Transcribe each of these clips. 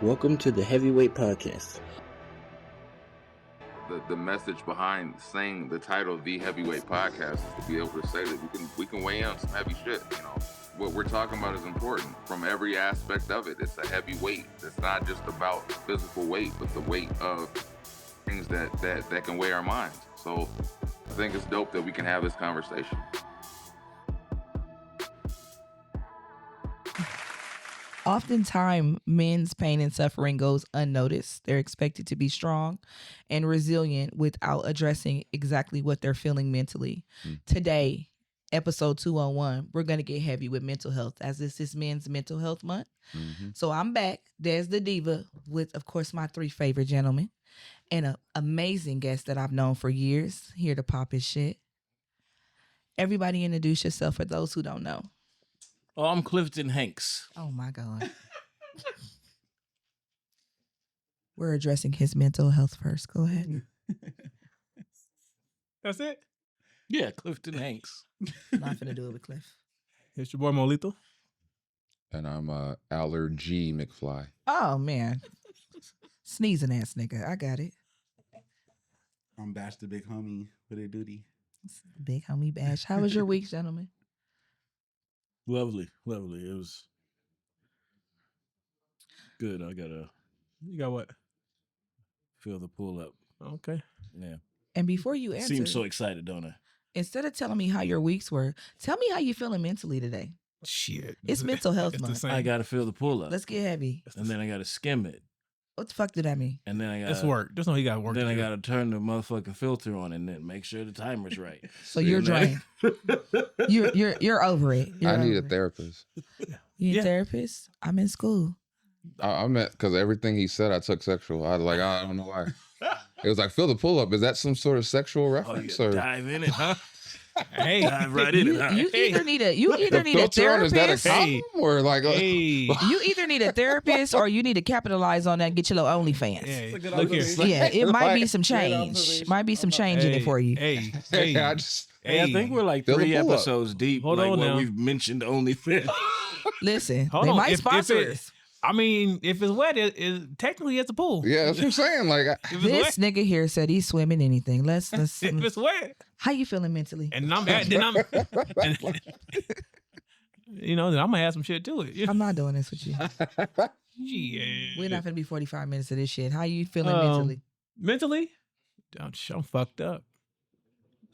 Welcome to the Heavyweight Podcast. The message behind saying the title of the Heavyweight Podcast is to be able to say that we can weigh in on some heavy shit. You know, what we're talking about is important from every aspect of it. It's a heavy weight. It's not just about physical weight, but the weight of things that can weigh our minds. So I think it's dope that we can have this conversation. Oftentimes, men's pain and suffering goes unnoticed. They're expected to be strong and resilient without addressing exactly what they're feeling mentally. Today, episode 201, we're going to get heavy with mental health, as this is Men's Mental Health Month. So I'm back, Des the Diva, with, of course, my three favorite gentlemen and an amazing guest that I've known for years, here to pop his shit. Everybody introduce yourself for those who don't know. Oh, I'm Clifton Hanks. Oh, my God. We're addressing his mental health first. Go ahead. That's it? Yeah, Clifton Hanks. Not finna do it with Cliff. It's your boy Molito. And I'm Allard G. McFly. Oh, man. Sneezing ass nigga. I got it. I'm Bash the big homie with a duty. Big homie Bash. How was your week, gentlemen? Lovely. It was good. You got what? Feel the pull up. Okay. Yeah. And before you answer, Seems so excited, don't I? instead of telling me how your weeks were, tell me how you feeling mentally today. Shit. It's mental health It's the month. same. I gotta feel the pull up. Let's get heavy. And then I gotta skim it. What the fuck did that mean? And then I gotta It's work. Just know you got work. Then to I do. gotta turn the motherfucking filter on and then make sure the timer's right. So you're drained. You're over it. I need a over it. therapist. You need a therapist? I'm in school. I meant because everything he said I took sexual. I don't know why. It was like, feel the pull up. Is that some sort of sexual Oh, reference? you Or dive in it, huh? Hey. Dive right in it, huh? You either need a the filter on, is that a therapist. condom? Or like, Hey. You either need a therapist or you need to capitalize on that and get your little OnlyFans. Hey. Look at Look all here. those- Yeah, it might be some Great change. observation. Might be some change in it for you. Hey. hey, I just Hey, I think we're like Feel the 3 pull-up. episodes deep. Hold like on where now. we've mentioned OnlyFans. Listen, Hold they on. might If sponsor it- us. I mean, if it's wet, it technically it's a pool. yeah, that's what I'm saying. Like, If it's This wet, nigga here said he's swimming anything. Let's if it's wet, how you feeling mentally? and then I'm you know, then I'm gonna add some shit to it. I'm not doing this with you. Yeah. We're not gonna be 45 minutes of this shit. How you feeling mentally? Mentally, I'm fucked up.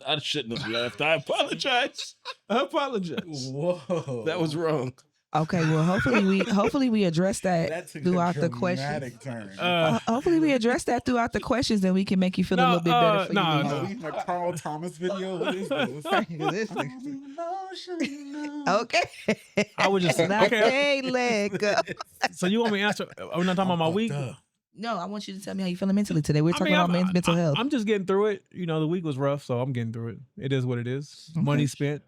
I shouldn't have left. I apologize. Whoa. That was wrong. Okay, well hopefully we address that throughout the questions. turn. Hopefully we address that throughout the questions, and we can make you feel a little bit better. For no, you. no. We a Carl Thomas video. What is this? Okay. I was just Now, okay. hey, let go. So you want me to answer? We're not talking about my week. No, I want you to tell me how you feeling mentally today. We're I talking mean, about men's mental health. I'm just getting through it. You know, the week was rough, so I'm getting through it. It is what it is. Okay. Money spent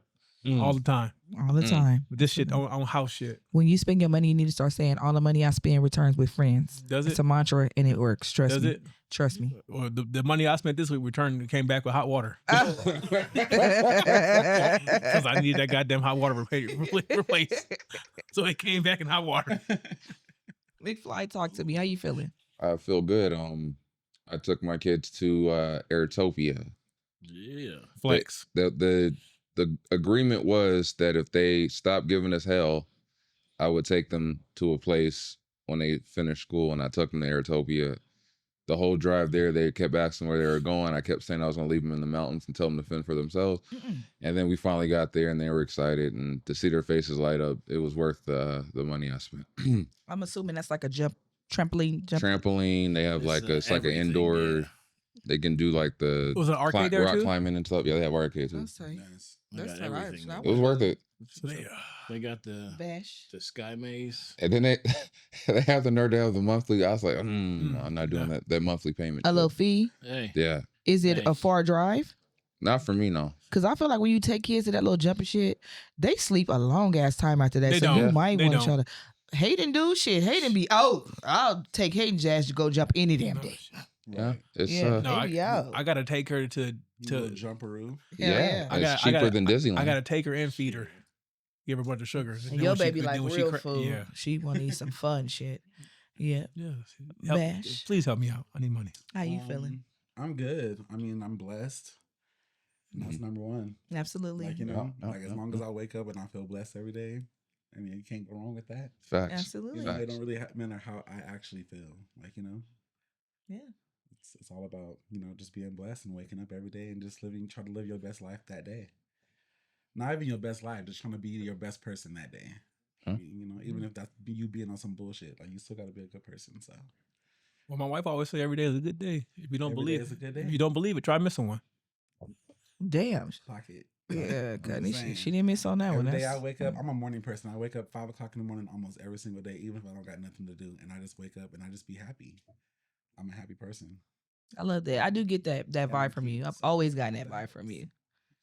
all the time. All the time. But this shit on house shit. When you spend your money, you need to start saying, all the money I spend returns with friends. Does It's it? a mantra and it works. Trust Does me. it? Trust me. Well, the money I spent this week came back with hot water. Oh. Because I needed that goddamn hot water replaced. So it came back in hot water. McFly, talk to me. How you feeling? I feel good. I took my kids to Airtopia. Yeah. Flex. The agreement was that if they stopped giving us hell, I would take them to a place when they finished school, and I took them to Airtopia. The whole drive there, they kept asking where they were going. I kept saying I was going to leave them in the mountains and tell them to fend for themselves. And then we finally got there, and they were excited. And to see their faces light up, it was worth the money I spent. I'm assuming that's like a trampoline. Trampoline. They have It's like an everything, indoor. yeah. They can do like the Was it an arcade there rock too? climbing and stuff. Yeah, they have arcade too. That's right. Nice. I got everything. It was worth it. So They got the Bash. Sky Maze. And then they have the nerd to have the monthly. I was like, no, I'm not doing that monthly payment. A little fee. Hey. Yeah, Is it a Thanks. far drive? not for me, no. Because I feel like when you take kids to that little jumping shit, they sleep a long ass time after that. They so don't. you Yeah. might They want to don't. try to. Hayden do shit. Hayden be, I'll take Hayden's ass to go jump any damn day. Yeah, it's Yeah. No, They be out. I gotta take her to jumperoo. yeah, I it's got- I cheaper gotta- than Disneyland. I gotta take her and feed her. Give her a bunch of sugar. And your baby like when real she food. Yeah. She want to eat some fun shit. Yeah. Yes. Bash. Please help me out. I need money. How you feeling? I'm good. I mean, I'm blessed. And that's number one. Absolutely. Like, you know, Yeah, as long as I wake up and I feel blessed every day, I mean, you can't go wrong with that. Facts. Absolutely. You know, it Facts. don't really matter how I actually feel. Like, you know, Yeah. it's all about, you know, just being blessed and waking up every day and just try to live your best life that day. Not even your best life, just trying to be your best person that day. Huh? You know, even if that's you being on some bullshit, like you still got to be a good person. So, Well, my wife always say every day is a good day. If you don't Every believe day is a good day. if you don't believe it, try missing one. Damn. pocket. Yeah, I'm just Cuddy, saying. she didn't miss on that one. Every day I That's- wake up, I'm a morning person. I wake up 5 o'clock in the morning almost every single day, even if I don't got nothing to do. And I just wake up and I just be happy. I'm a happy person. I love that. I do get that vibe from you. I've always gotten that vibe from you.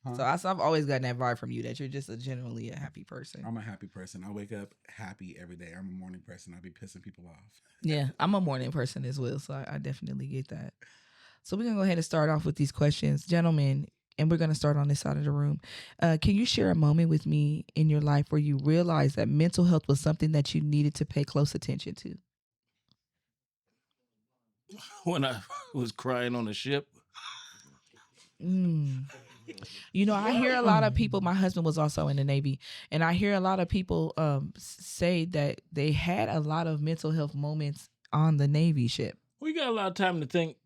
Huh? So I've always gotten that vibe from you that you're just generally a happy person. I'm a happy person. I wake up happy every day. I'm a morning person. I be pissing people off. Yeah, I'm a morning person as well, so I definitely get that. So we're gonna go ahead and start off with these questions, gentlemen, and we're gonna start on this side of the room. Can you share a moment with me in your life where you realized that mental health was something that you needed to pay close attention to? When I was crying on the ship. Mm. You know, I hear a lot of people. My husband was also in the Navy, and I hear a lot of people say that they had a lot of mental health moments on the Navy ship. We got a lot of time to think.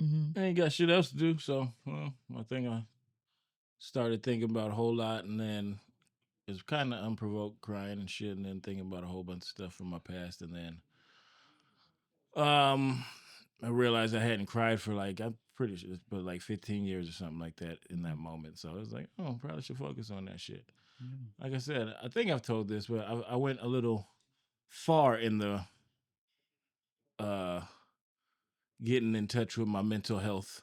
Mm-hmm. I ain't got shit else to do, so I think I started thinking about a whole lot, and then it's kind of unprovoked crying and shit, and then thinking about a whole bunch of stuff from my past, and then I realized I hadn't cried for I'm pretty sure, but like 15 years or something like that in that moment. So I was like, oh, probably should focus on that shit. Like I said, I think I've told this, but I went a little far in the getting in touch with my mental health.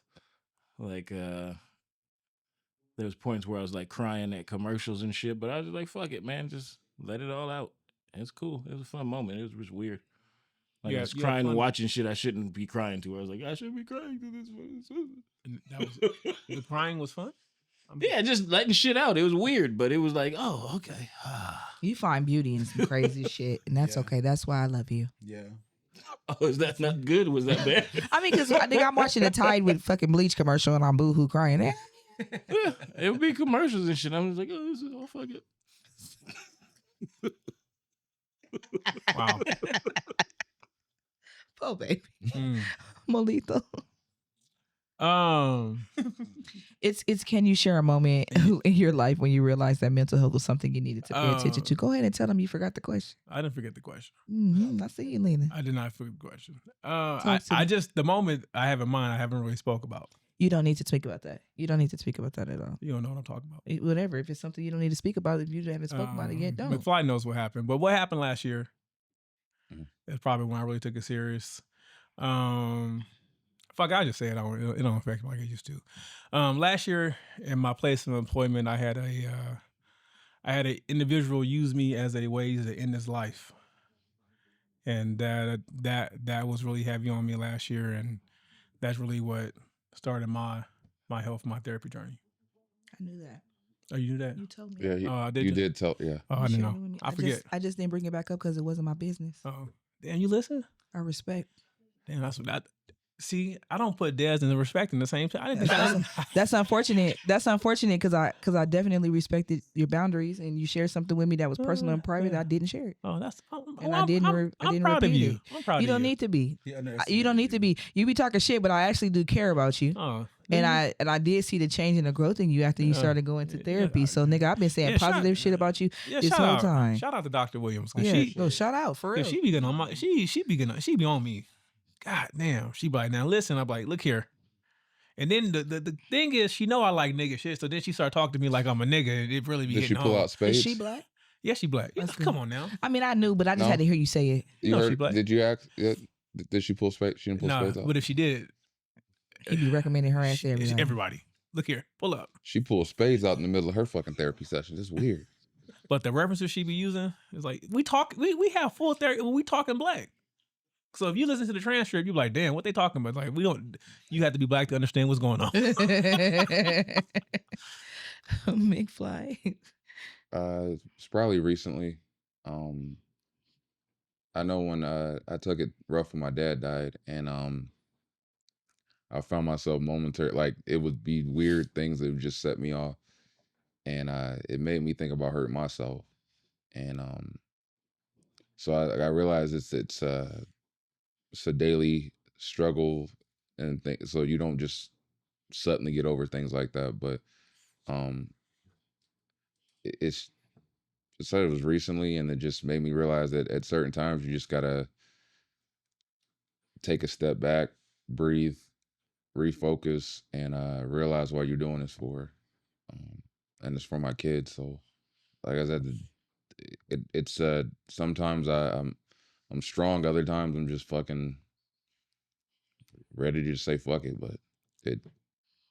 Like there was points where I was like crying at commercials and shit, but I was just like, fuck it, man, just let it all out. It's cool. It was a fun moment. It was just weird. Like I was crying and watching shit I shouldn't be crying to. I was like, I shouldn't be crying to this. And that was the crying was fun. Yeah, just letting shit out. It was weird, but it was like, oh, okay. You find beauty in some crazy shit, and that's okay. That's why I love you. Yeah. Oh, is that not good? Was that bad? I mean, because I think I'm watching a Tide with fucking bleach commercial, and I'm boohoo crying. Yeah, it would be commercials and shit. I'm just like, oh, this is all fuck it. Wow. Oh, baby. Mm. Molito. Um, It's can you share a moment in your life when you realized that mental health was something you needed to pay attention to? Go ahead and tell them you forgot the question. I didn't forget the question. I see you leaning. I did not forget the question. Talk to I me. just the moment I have in mind, I haven't really spoke about. You don't need to speak about that. You don't need to speak about that at all. You don't know what I'm talking about. Whatever. If it's something you don't need to speak about, if you haven't spoken about it yet, don't. McFly knows what happened. But what happened last year Mhm. is probably when I really took it serious. Fuck, I just say it. It don't affect me like it used to. Last year in my place of employment, I had an individual use me as a way to end his life, and that was really heavy on me last year, and that's really what started my health, my therapy journey. I knew that. Oh, you knew that? You told me. Yeah, did you you? did tell. Yeah. Oh, I You didn't shared know. it with me. I forget. I just didn't bring it back up because it wasn't my business. Oh, damn, you listen? I respect. Damn, that's what that. See, I don't put Des and the respect in the same time. I didn't think That's unfortunate. That's unfortunate because I definitely respected your boundaries and you shared something with me that was personal and private. Yeah. I didn't share it. Oh, that's. And I didn't proud of repeat you. it. I'm proud You of you. don't need to be. He You underestimated don't need to be. You be talking shit, but I actually do care about you. Oh, And I did see the change and the growth in you after you Yeah. started going to Yeah, therapy. So nigga, I've been saying Yeah, shout- positive shit about you yeah, this shout whole out, time. Shout out to Dr. Williams. 'Cause Yeah, she, no, shout out for real. she be getting on my. She be on me. God damn. She be like, now listen. I'm like, look here. And then the thing is, she know I like nigga shit. So then she started talking to me like I'm a nigga. And it really be Did she hitting pull home. out Is spades? she black? Yeah, she black. That's Come good. on now. I mean, I knew, but I just No. had to hear you say it. You know she heard? black. Did you ask? Did she pull spades? She didn't pull Nah, spades out. but if she did, He be recommending her ass to everybody. everybody. Look here, pull up. She pulled spades out in the middle of her fucking therapy session. It's weird. But the references she be using is like we have full therapy. We talking black. So if you listen to the transcript, you be like, damn, what they talking about? Like we don't. You have to be black to understand what's going on. McFly. It's probably recently. I know when I took it rough when my dad died, and I found myself momentary, like it would be weird things that would just set me off, and it made me think about hurting myself, and so I realized it's a daily struggle, and so you don't just suddenly get over things like that, but um, it's it said it was recently, and it just made me realize that at certain times you just gotta take a step back, breathe, refocus, and realize why you're doing this for. Um, and it's for my kids. So, like I said, it's sometimes I'm strong, other times I'm just fucking ready to just say fuck it. But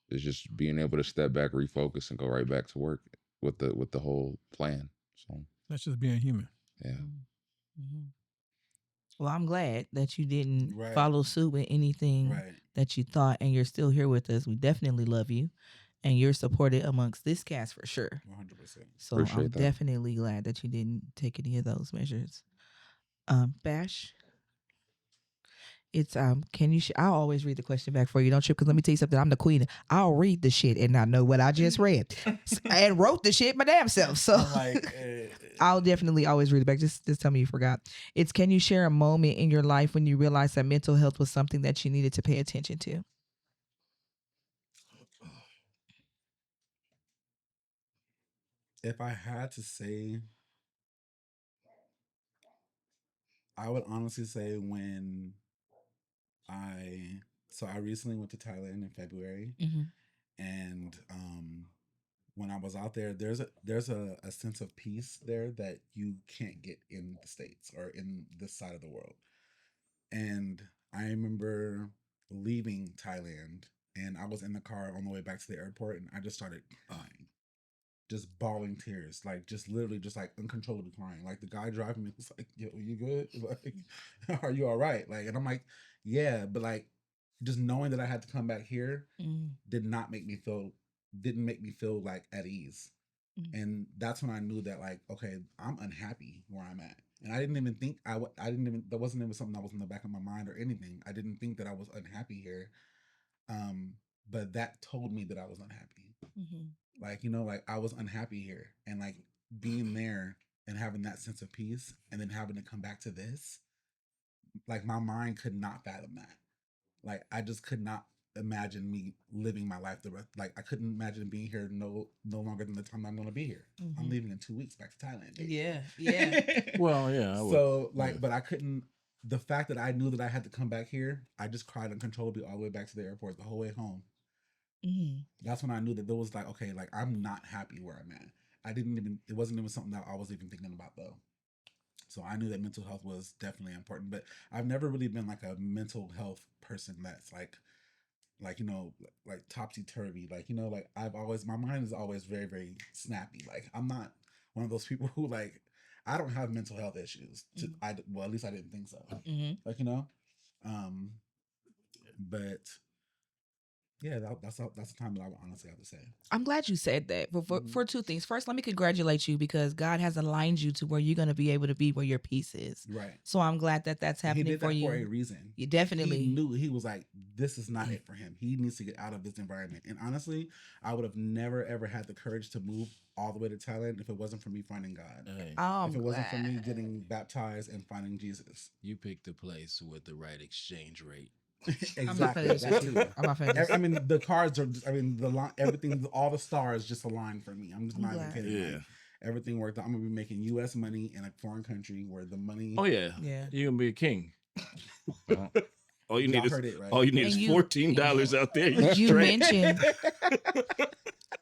it's just being able to step back, refocus, and go right back to work with the whole plan. So That's just being human. yeah. Mm-hmm. Well, I'm glad that you didn't Right. follow suit with anything Right. that you thought, and you're still here with us. We definitely love you, and you're supported amongst this cast for sure. 100%. So I'm Appreciate that. definitely glad that you didn't take any of those measures. Bash, it's can you? I'll always read the question back for you. Don't trip, because let me tell you something. I'm the queen. I'll read the shit and not know what I just read, and wrote the shit my damn self. So I'm like, I'll definitely always read it back. Just tell me you forgot. It's, can you share a moment in your life when you realized that mental health was something that you needed to pay attention to? if I had to say, I would honestly say when I recently went to Thailand in February, Mm-hmm. and when I was out there, there's a sense of peace there that you can't get in the States or in this side of the world. And I remember leaving Thailand, and I was in the car on the way back to the airport, and I just started crying, just bawling tears, like just literally just like uncontrollably crying. Like the guy driving me was like, "Yo, you good? Like, are you all right?" Like, and I'm like, "Yeah," but like, just knowing that I had to come back here did not make me feel, didn't make me feel like at ease. And that's when I knew that, like, okay, I'm unhappy where I'm at. And I didn't even think I didn't even, that wasn't even something that was in the back of my mind or anything. I didn't think that I was unhappy here. But that told me that I was unhappy. Like, like I was unhappy here, and like being there and having that sense of peace, and then having to come back to this, like my mind could not fathom that. Like I just could not imagine me living my life the rest. Like I couldn't imagine being here no longer than the time I'm going to be here. I'm leaving in 2 weeks back to Thailand. Baby. Yeah. Well, yeah. So like, but I couldn't. The fact that I knew that I had to come back here, I just cried uncontrollably all the way back to the airport, the whole way home. That's when I knew that there was like, okay, like I'm not happy where I'm at. It wasn't even something that I was even thinking about though. So I knew that mental health was definitely important, but I've never really been like a mental health person that's like like topsy turvy. Like, like my mind is always very, very snappy. Like I'm not one of those people who like, I don't have mental health issues. Well, at least I didn't think so. Like, but yeah, that's the time that I would honestly have to say. I'm glad you said that for two things. First, let me congratulate you, because God has aligned you to where you're going to be able to be where your peace is. Right. So I'm glad that that's happening he did for that you. for a reason. You definitely He knew, he was like, this is not it for him. He needs to get out of this environment. And honestly, I would have never ever had the courage to move all the way to Thailand if it wasn't for me finding God. If it wasn't for me getting baptized and finding Jesus. You picked a place with the right exchange rate. Exactly. That too. I'm not finished. I mean, the cards are. Everything, all the stars just aligned for me. I'm just not even kidding. Yeah. Like, everything worked out. I'm gonna be making U.S. money in a foreign country where the money. Oh yeah. You're gonna be a king. All you need is $14 out there.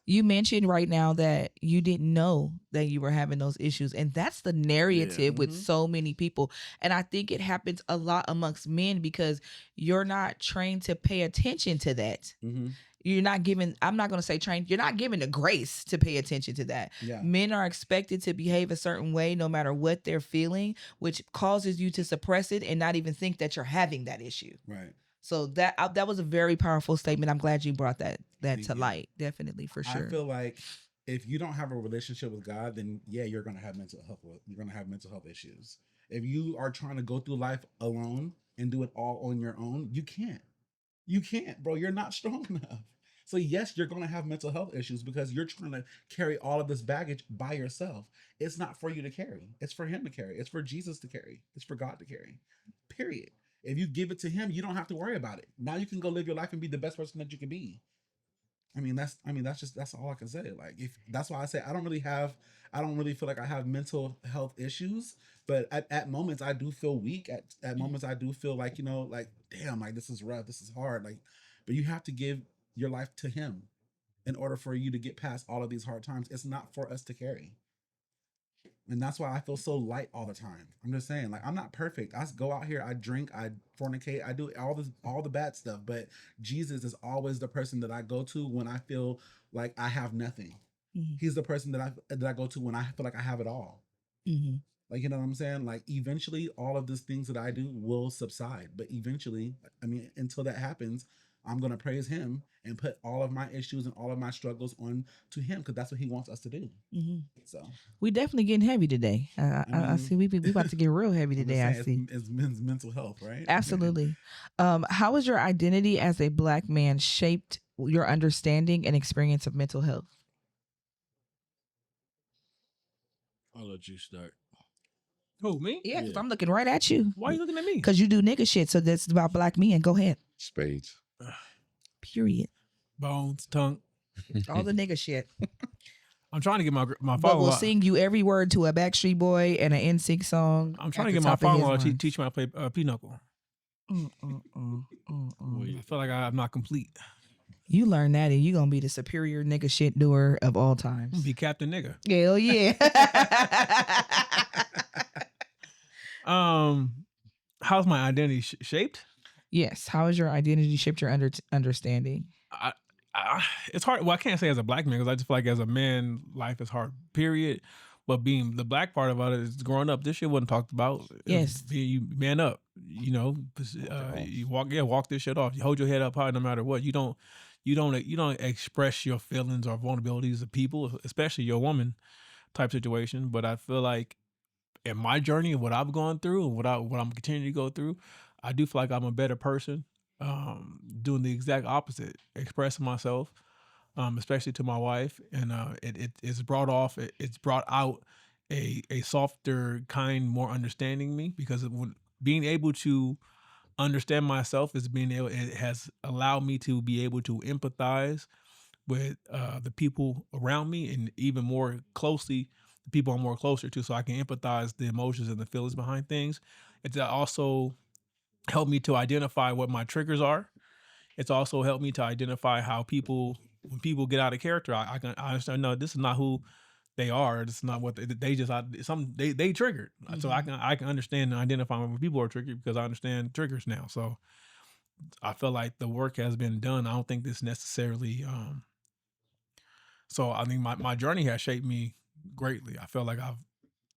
You mentioned right now that you didn't know that you were having those issues, and that's the narrative with so many people. And I think it happens a lot amongst men because you're not trained to pay attention to that. You're not given, I'm not going to say trained, you're not given the grace to pay attention to that. Men are expected to behave a certain way no matter what they're feeling, which causes you to suppress it and not even think that you're having that issue. Right. So that was a very powerful statement. I'm glad you brought that to light. Definitely, for sure. I feel like if you don't have a relationship with God, then yeah, you're gonna have mental health. You're gonna have mental health issues. If you are trying to go through life alone and do it all on your own, you can't. You can't, bro. You're not strong enough. So yes, you're going to have mental health issues because you're trying to carry all of this baggage by yourself. It's not for you to carry. It's for him to carry. It's for Jesus to carry. It's for God to carry. Period. If you give it to him, you don't have to worry about it. Now you can go live your life and be the best person that you can be. That's all I can say. Like, if that's why I say I don't really feel like I have mental health issues, but at moments I do feel weak. At moments I do feel like, like, damn, like this is rough, this is hard. Like, but you have to give your life to him in order for you to get past all of these hard times. It's not for us to carry. And that's why I feel so light all the time. I'm just saying, like, I'm not perfect. I go out here, I drink, I fornicate, I do all the bad stuff. But Jesus is always the person that I go to when I feel like I have nothing. Mm-hmm. He's the person that I go to when I feel like I have it all. Mm-hmm. Like, you know what I'm saying? Like, eventually all of these things that I do will subside. But eventually, until that happens, I'm going to praise him and put all of my issues and all of my struggles on to him, because that's what he wants us to do. Mm-hmm. So we definitely getting heavy today. I see we about to get real heavy today. I see. It's mental health, right? Absolutely. How has your identity as a Black man shaped your understanding and experience of mental health? I'll let you start. Who, me? Yeah, because I'm looking right at you. Why are you looking at me? Because you do nigga shit, so that's about Black men. Go ahead. Spades. Period. Bones, tongue. All the nigga shit. I'm trying to get my But father. we'll sing you every word to a Backstreet Boy and an NSYNC song. I'm trying to get my father to teach me how to play pinochle. I feel like I'm not complete. You learn that and you're going to be the superior nigga shit doer of all times. I'm gonna be Captain Nigga. Hell yeah. How's my identity shaped? Yes. How has your identity shaped your understanding? It's hard. Well, I can't say as a Black man, because I just feel like as a man, life is hard, period. But being the Black part about it is growing up, this shit wasn't talked about. Yes. You man up, you walk this shit off. You hold your head up high no matter what. You don't express your feelings or vulnerabilities of people, especially your woman type situation. But I feel like in my journey and what I've gone through and what I'm continuing to go through, I do feel like I'm a better person, doing the exact opposite, expressing myself, especially to my wife, and it's brought out a softer, kind, more understanding me, because being able to understand myself it has allowed me to be able to empathize with the people around me, and even more closely the people I'm more closer to, so I can empathize the emotions and the feelings behind things. It's also helped me to identify what my triggers are. It's also helped me to identify how when people get out of character, I understand, no, this is not who they are. This is not what they triggered. Mm-hmm. So I can understand and identify when people are triggered, because I understand triggers now. So I feel like the work has been done. I don't think this necessarily. So I think my journey has shaped me greatly. I feel like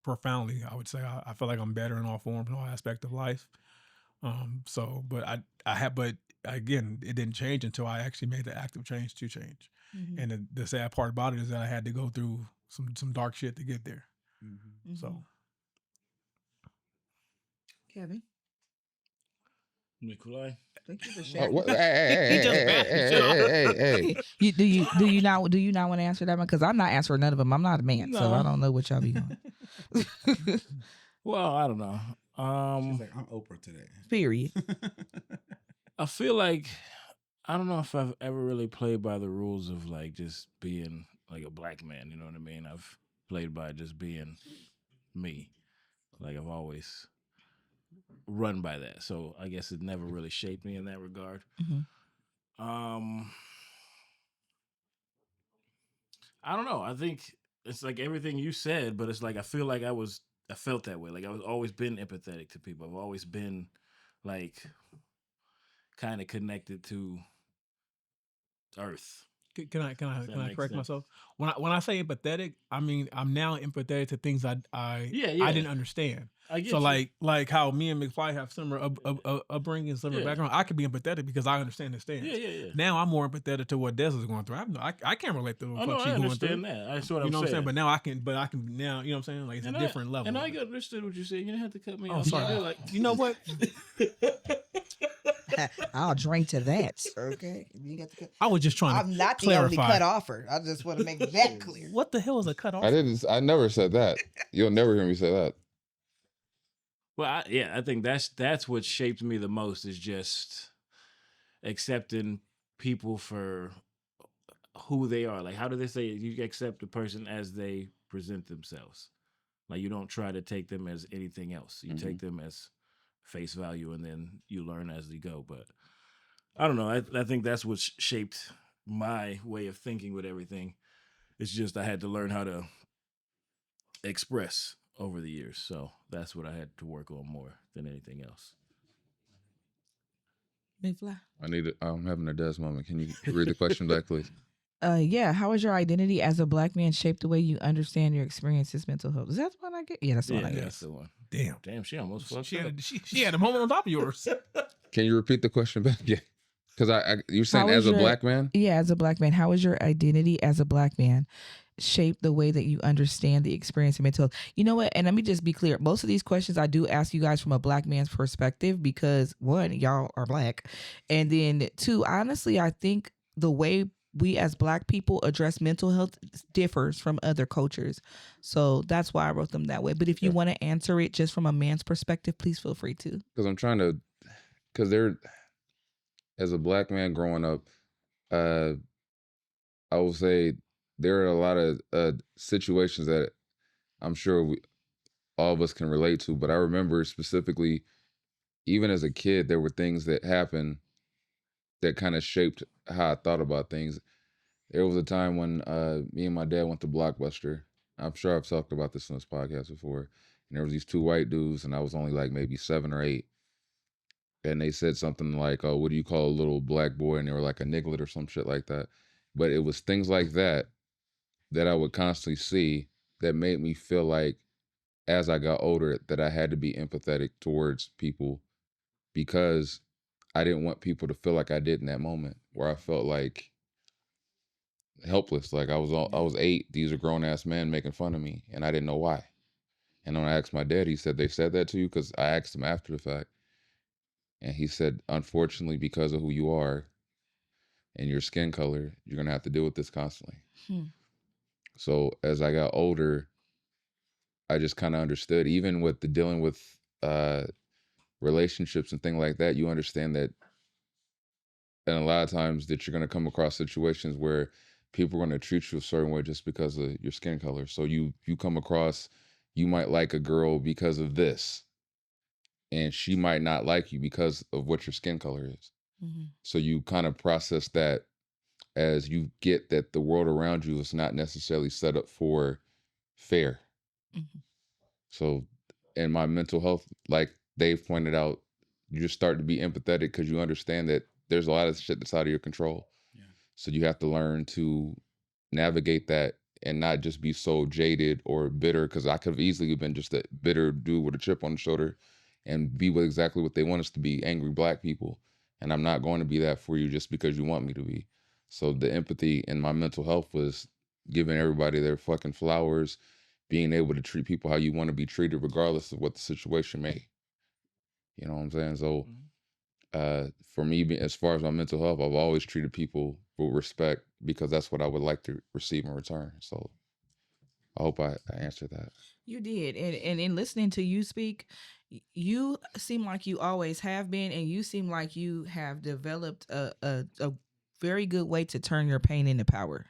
profoundly, I would say, I feel like I'm better in all forms and all aspects of life. But again, it didn't change until I actually made the active change to change. Mm-hmm. And the sad part about it is that I had to go through some dark shit to get there. Mm-hmm. So, Kevin, Nikolai, thank you for sharing. Hey. Do you not want to answer that one? Because I'm not answering none of them. I'm not a man, so I don't know what y'all be doing. Well, I don't know. She's like, I'm Oprah today. Period. I feel like, I don't know if I've ever really played by the rules of like just being like a Black man. You know what I mean? I've played by just being me. Like, I've always run by that. So I guess it never really shaped me in that regard. Mm-hmm. I don't know. I think it's like everything you said, but it's like I feel like I felt that way. Like I've always been empathetic to people. I've always been like kind of connected to Earth. Can I makes correct sense. myself? When I say empathetic, I mean I'm now empathetic to things I didn't understand. I get So you. like how me and McFly have similar upbringing, similar Yeah. background. I could be empathetic because I understand his stance. Yeah. Now I'm more empathetic to what Des is going through. I can't relate to Oh what no, she's I going through. understand that. That's what You I'm know what I'm saying? saying. But I can now, you know what I'm saying? Like it's a different level. And I understood what you said. You didn't have to cut me Oh, off. sorry. Yeah, like, You know what? I'll drink to that. Okay, you got to cut. I was just trying to I'm not the clarify. only cut offer. I just want to make that clear. What the hell is a cut off? I never said that. You'll never hear me say that. well, I think that's what shaped me the most is just accepting people for who they are. Like, how do they say it? You accept a person as they present themselves? Like, you don't try to take them as anything else. You take them as face value, and then you learn as you go. But I don't know. I think that's what shaped my way of thinking with everything. It's just I had to learn how to express over the years. So that's what I had to work on more than anything else. McFly. I'm having a Des moment. Can you read the question back, please? Yeah. How has your identity as a Black man shaped the way you understand your experiences, mental health? Is that the one I get? Yeah, that's the one I get. That's the one. Damn, she almost fucked up. She had a moment on top of yours. Can you repeat the question back? Yeah, because you're saying How as is a your- Black man. Yeah, as a Black man, how is your identity as a Black man shape the way that you understand the experience of mental health? You know what? And let me just be clear. Most of these questions I do ask you guys from a Black man's perspective because one, y'all are Black. And then two, honestly, I think the way we as Black people address mental health differs from other cultures. So that's why I wrote them that way. But if you want to answer it just from a man's perspective, please feel free to. Because I'm trying to, because as a Black man growing up, I will say there are a lot of situations that I'm sure all of us can relate to. But I remember specifically, even as a kid, there were things that happened that kind of shaped how I thought about things. There was a time when me and my dad went to Blockbuster. I'm sure I've talked about this on this podcast before. And there was these two white dudes, and I was only like maybe 7 or 8. And they said something like, "Oh, what do you call a little Black boy?" And they were like a niglet or some shit like that. But it was things like that I would constantly see that made me feel like, as I got older, that I had to be empathetic towards people because I didn't want people to feel like I did in that moment where I felt like helpless. Like I was 8. These are grown ass men making fun of me, and I didn't know why. And when I asked my dad, he said, "They said that to you?" Because I asked him after the fact, and he said, "Unfortunately, because of who you are and your skin color, you're gonna have to deal with this constantly." So as I got older, I just kind of understood, even with the dealing with relationships and things like that, you understand that, and a lot of times that you're going to come across situations where people are going to treat you a certain way just because of your skin color. So you come across, you might like a girl because of this, and she might not like you because of what your skin color is. So you kind of process that as you get that the world around you is not necessarily set up for fair. So in my mental health, like Dave pointed out, you just start to be empathetic because you understand that there's a lot of shit that's out of your control. So you have to learn to navigate that and not just be so jaded or bitter, because I could have easily been just a bitter dude with a chip on the shoulder and be with exactly what they want us to be, angry Black people. And I'm not going to be that for you just because you want me to be. So the empathy in my mental health was giving everybody their fucking flowers, being able to treat people how you want to be treated regardless of what the situation may. You know what I'm saying? So for me, as far as my mental health, I've always treated people with respect because that's what I would like to receive in return. So I hope I answered that. You did. And in listening to you speak, you seem like you always have been, and you seem like you have developed a very good way to turn your pain into power.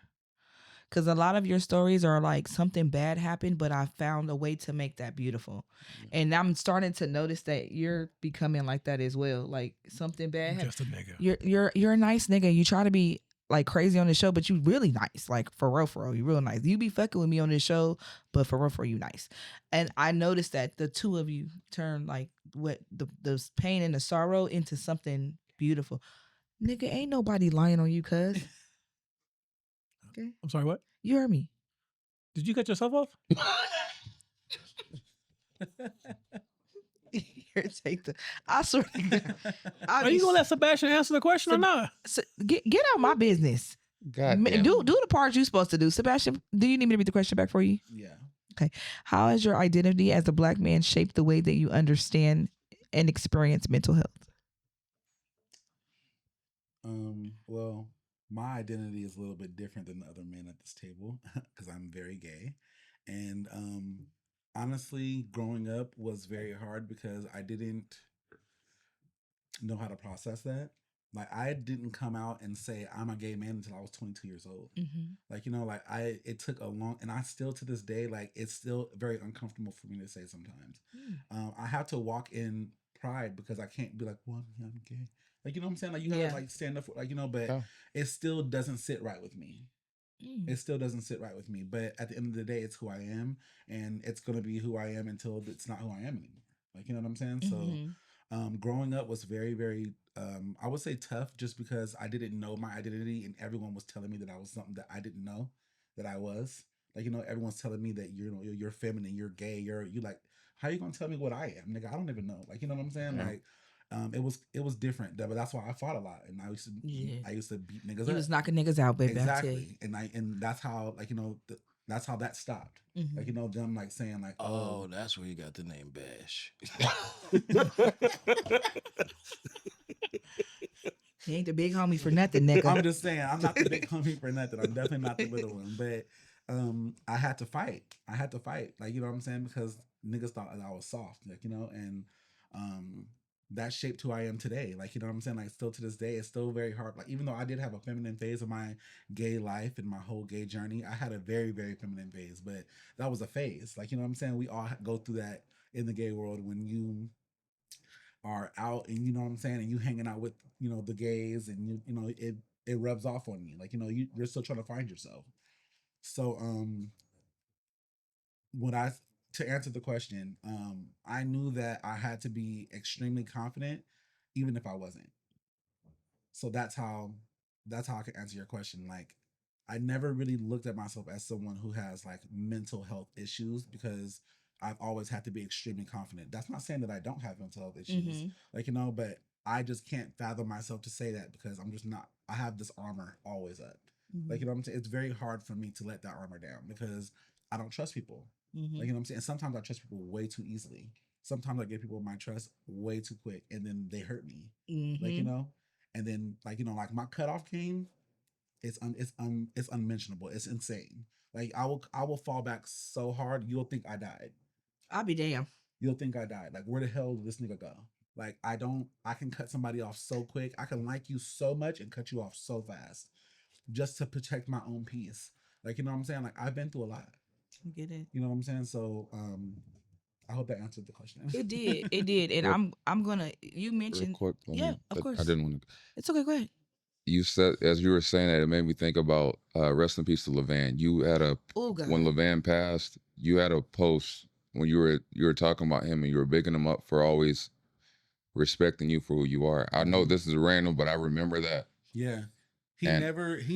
Because a lot of your stories are like something bad happened, but I found a way to make that beautiful. And I'm starting to notice that you're becoming like that as well. Like something bad happened. Just a nigga. You're a nice nigga. You try to be like crazy on the show, but you really nice. Like for real, you real nice. You be fucking with me on this show, but for real, you nice. And I noticed that the two of you turn like what the pain and the sorrow into something beautiful. Nigga, ain't nobody lying on you, cuz. Okay. I'm sorry, what? You heard me. Did you cut yourself off? Here, take the. I swear to God. Are you gonna let Sebastian answer the question or not? Get out my business. God damn. Do the part you're supposed to do. Sebastian, do you need me to read the question back for you? Yeah. Okay. How has your identity as a Black man shaped the way that you understand and experience mental health? Well, my identity is a little bit different than the other men at this table because I'm very gay. And honestly, growing up was very hard because I didn't know how to process that. Like I didn't come out and say I'm a gay man until I was 22 years old. Mm-hmm. Like, like it took a long, and I still to this day, like it's still very uncomfortable for me to say sometimes. I have to walk in pride because I can't be like, well, I'm gay. Like, you know what I'm saying? Like you gotta like stand up for, like, but it still doesn't sit right with me. It still doesn't sit right with me. But at the end of the day, it's who I am, and it's gonna be who I am until it's not who I am anymore. Like, you know what I'm saying? Mm-hmm. So growing up was very, very, I would say tough just because I didn't know my identity and everyone was telling me that I was something that I didn't know that I was. Like, everyone's telling me that you're feminine, you're gay, you like, how you gonna tell me what I am? Nigga, I don't even know. Like, you know what I'm saying? Yeah. Like, it was different, but that's why I fought a lot, and I used to beat niggas up. You was knocking niggas out, baby. Exactly, and that's how, like, that's how that stopped. Mm-hmm. Like, them like saying like, oh, that's where you got the name Bash. He ain't the big homie for nothing, nigga. I'm just saying, I'm not the big homie for nothing. I'm definitely not the little one. But I had to fight. Like, you know what I'm saying? Because niggas thought I was soft, like, and that shaped who I am today. Like, you know what I'm saying? Like, still to this day, it's still very hard. Like, even though I did have a feminine phase of my gay life and my whole gay journey, I had a very, very feminine phase. But that was a phase. Like, you know what I'm saying? We all go through that in the gay world when you are out and, you know what I'm saying, and you hanging out with, the gays, and it rubs off on you. Like, you're still trying to find yourself. So when I to answer the question, I knew that I had to be extremely confident even if I wasn't. So that's how I can answer your question. Like, I never really looked at myself as someone who has like mental health issues because I've always had to be extremely confident. That's not saying that I don't have mental health issues, like, but I just can't fathom myself to say that because I'm just not. I have this armor always up. Like, you know what I'm saying? It's very hard for me to let that armor down because I don't trust people. Like, you know what I'm saying? And sometimes I trust people way too easily. Sometimes I give people my trust way too quick, and then they hurt me. Like, and then like my cutoff game, it's unmentionable. It's insane. Like, I will fall back so hard you'll think I died. I'll be damned. You'll think I died. Like, where the hell did this nigga go? Like, I can cut somebody off so quick. I can like you so much and cut you off so fast just to protect my own peace. Like, you know what I'm saying? Like, I've been through a lot. I get it. You know what I'm saying? So, I hope that answered the question. It did. And I'm gonna. You mentioned. Real quick, Of course. I didn't want to. It's okay. Go ahead. You said, as you were saying that, it made me think about rest in peace to Levan. You had when Levan passed, you had a post when you were talking about him and you were bigging him up for always respecting you for who you are. I know this is random, but I remember that. Yeah, he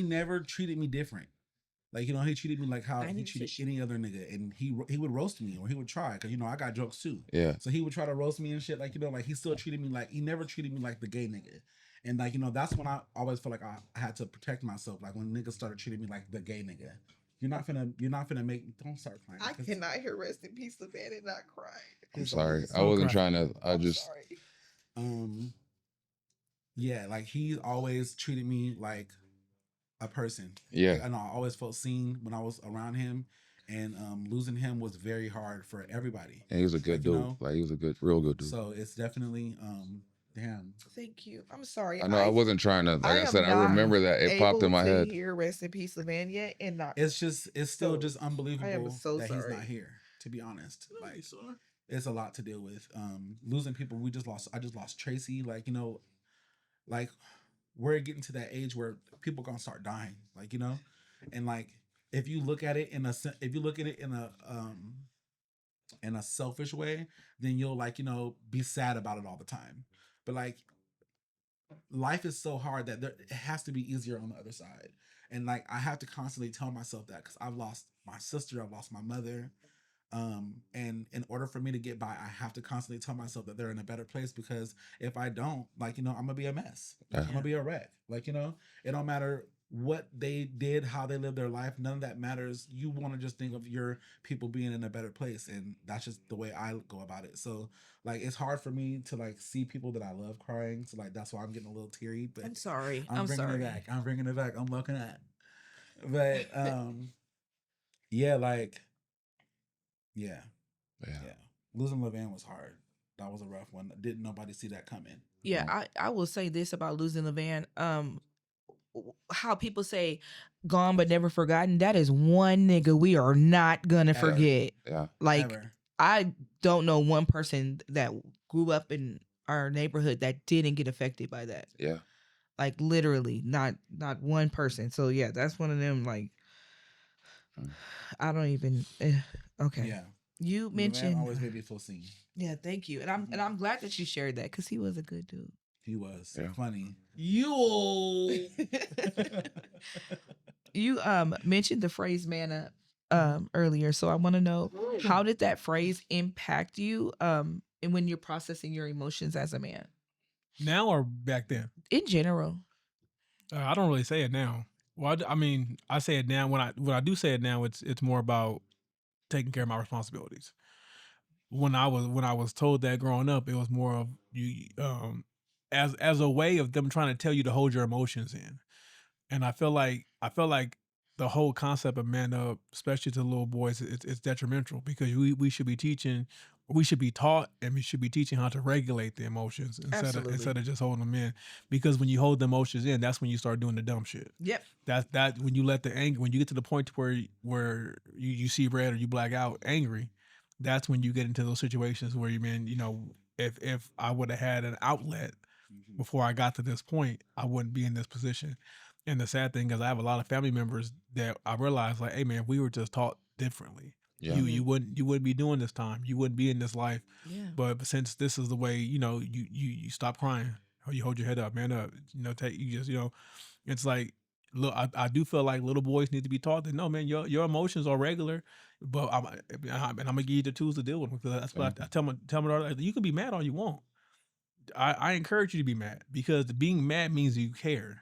never treated me different. Like, he treated me like how he treated any other nigga, and he would roast me, or he would try, because I got jokes too. Yeah. So he would try to roast me and shit, like, like he still treated me like, he never treated me like the gay nigga. And like, that's when I always felt like I had to protect myself. Like, when niggas started treating me like the gay nigga. You're not finna make. Don't start crying. I cannot hear rest in peace, Levan, and not cry. I'm sorry. I wasn't trying to. I'm sorry. Yeah, like, he always treated me like a person. Yeah. Like, and I always felt seen when I was around him, and losing him was very hard for everybody. And he was a good dude. Like, he was a real good dude. So it's definitely damn. Thank you. I'm sorry. I know I wasn't trying to. Like I said, I remember that it popped in my head. Hear rest in peace, Levan, yet and not. It's still just unbelievable that sorry. he's not here. To be honest, like, it's a lot to deal with. Losing people. I just lost Tracy. Like, like, we're getting to that age where people gonna start dying. Like, and like, if you look at it in a selfish way, then you'll, like, be sad about it all the time. But like, life is so hard that it has to be easier on the other side. And like I have to constantly tell myself that because I've lost my sister, I've lost my mother. And in order for me to get by, I have to constantly tell myself that they're in a better place, because if I don't, like, I'm gonna be a mess. Yeah. I'm gonna be a wreck. Like, it don't matter what they did, how they lived their life, none of that matters. You want to just think of your people being in a better place, and that's just the way I go about it. So like it's hard for me to like see people that I love crying, so like that's why I'm getting a little teary. But I'm sorry. I'm bringing it back. I'm bringing it back. I'm looking at. But yeah, like yeah. Losing Levan was hard. That was a rough one. Didn't nobody see that coming? Yeah, I will say this about losing Levan. How people say gone but never forgotten, that is one nigga we are not gonna forget. Yeah. Like Ever. I don't know one person that grew up in our neighborhood that didn't get affected by that. Yeah. Like literally not one person. So yeah, that's one of them like I don't even okay. Yeah. You Levan mentioned always made me feel seen. Yeah, thank you. And I'm glad that you shared that because he was a good dude. He was Yeah. funny. You You mentioned the phrase "man up" earlier, so I want to know, how did that phrase impact you and when you're processing your emotions as a man Now or back then? in general? I don't really say it now. Well, I mean, I say it now. When I do say it now, it's more about taking care of my responsibilities. When I was told that growing up, it was more of you as a way of them trying to tell you to hold your emotions in. And I feel like the whole concept of man up, especially to little boys, it's detrimental, because we should be teaching, we should be taught, and we should be teaching how to regulate the emotions instead of just holding them in. Because when you hold the emotions in, that's when you start doing the dumb shit. Yep. That when you let the anger, when you get to the point where you see red or you black out angry, that's when you get into those situations where if I would have had an outlet before I got to this point, I wouldn't be in this position. And the sad thing is, I have a lot of family members that I realized, like, hey man, we were just taught differently. Yeah. You wouldn't be doing this time. You wouldn't be in this life. Yeah. But since this is the way, you stop crying, or you hold your head up, man up. It's like, look, I do feel like little boys need to be taught that no, man, your emotions are regular, but I'm gonna give you the tools to deal with them. Because that's what I tell my daughter. You can be mad all you want. I encourage you to be mad, because being mad means you care.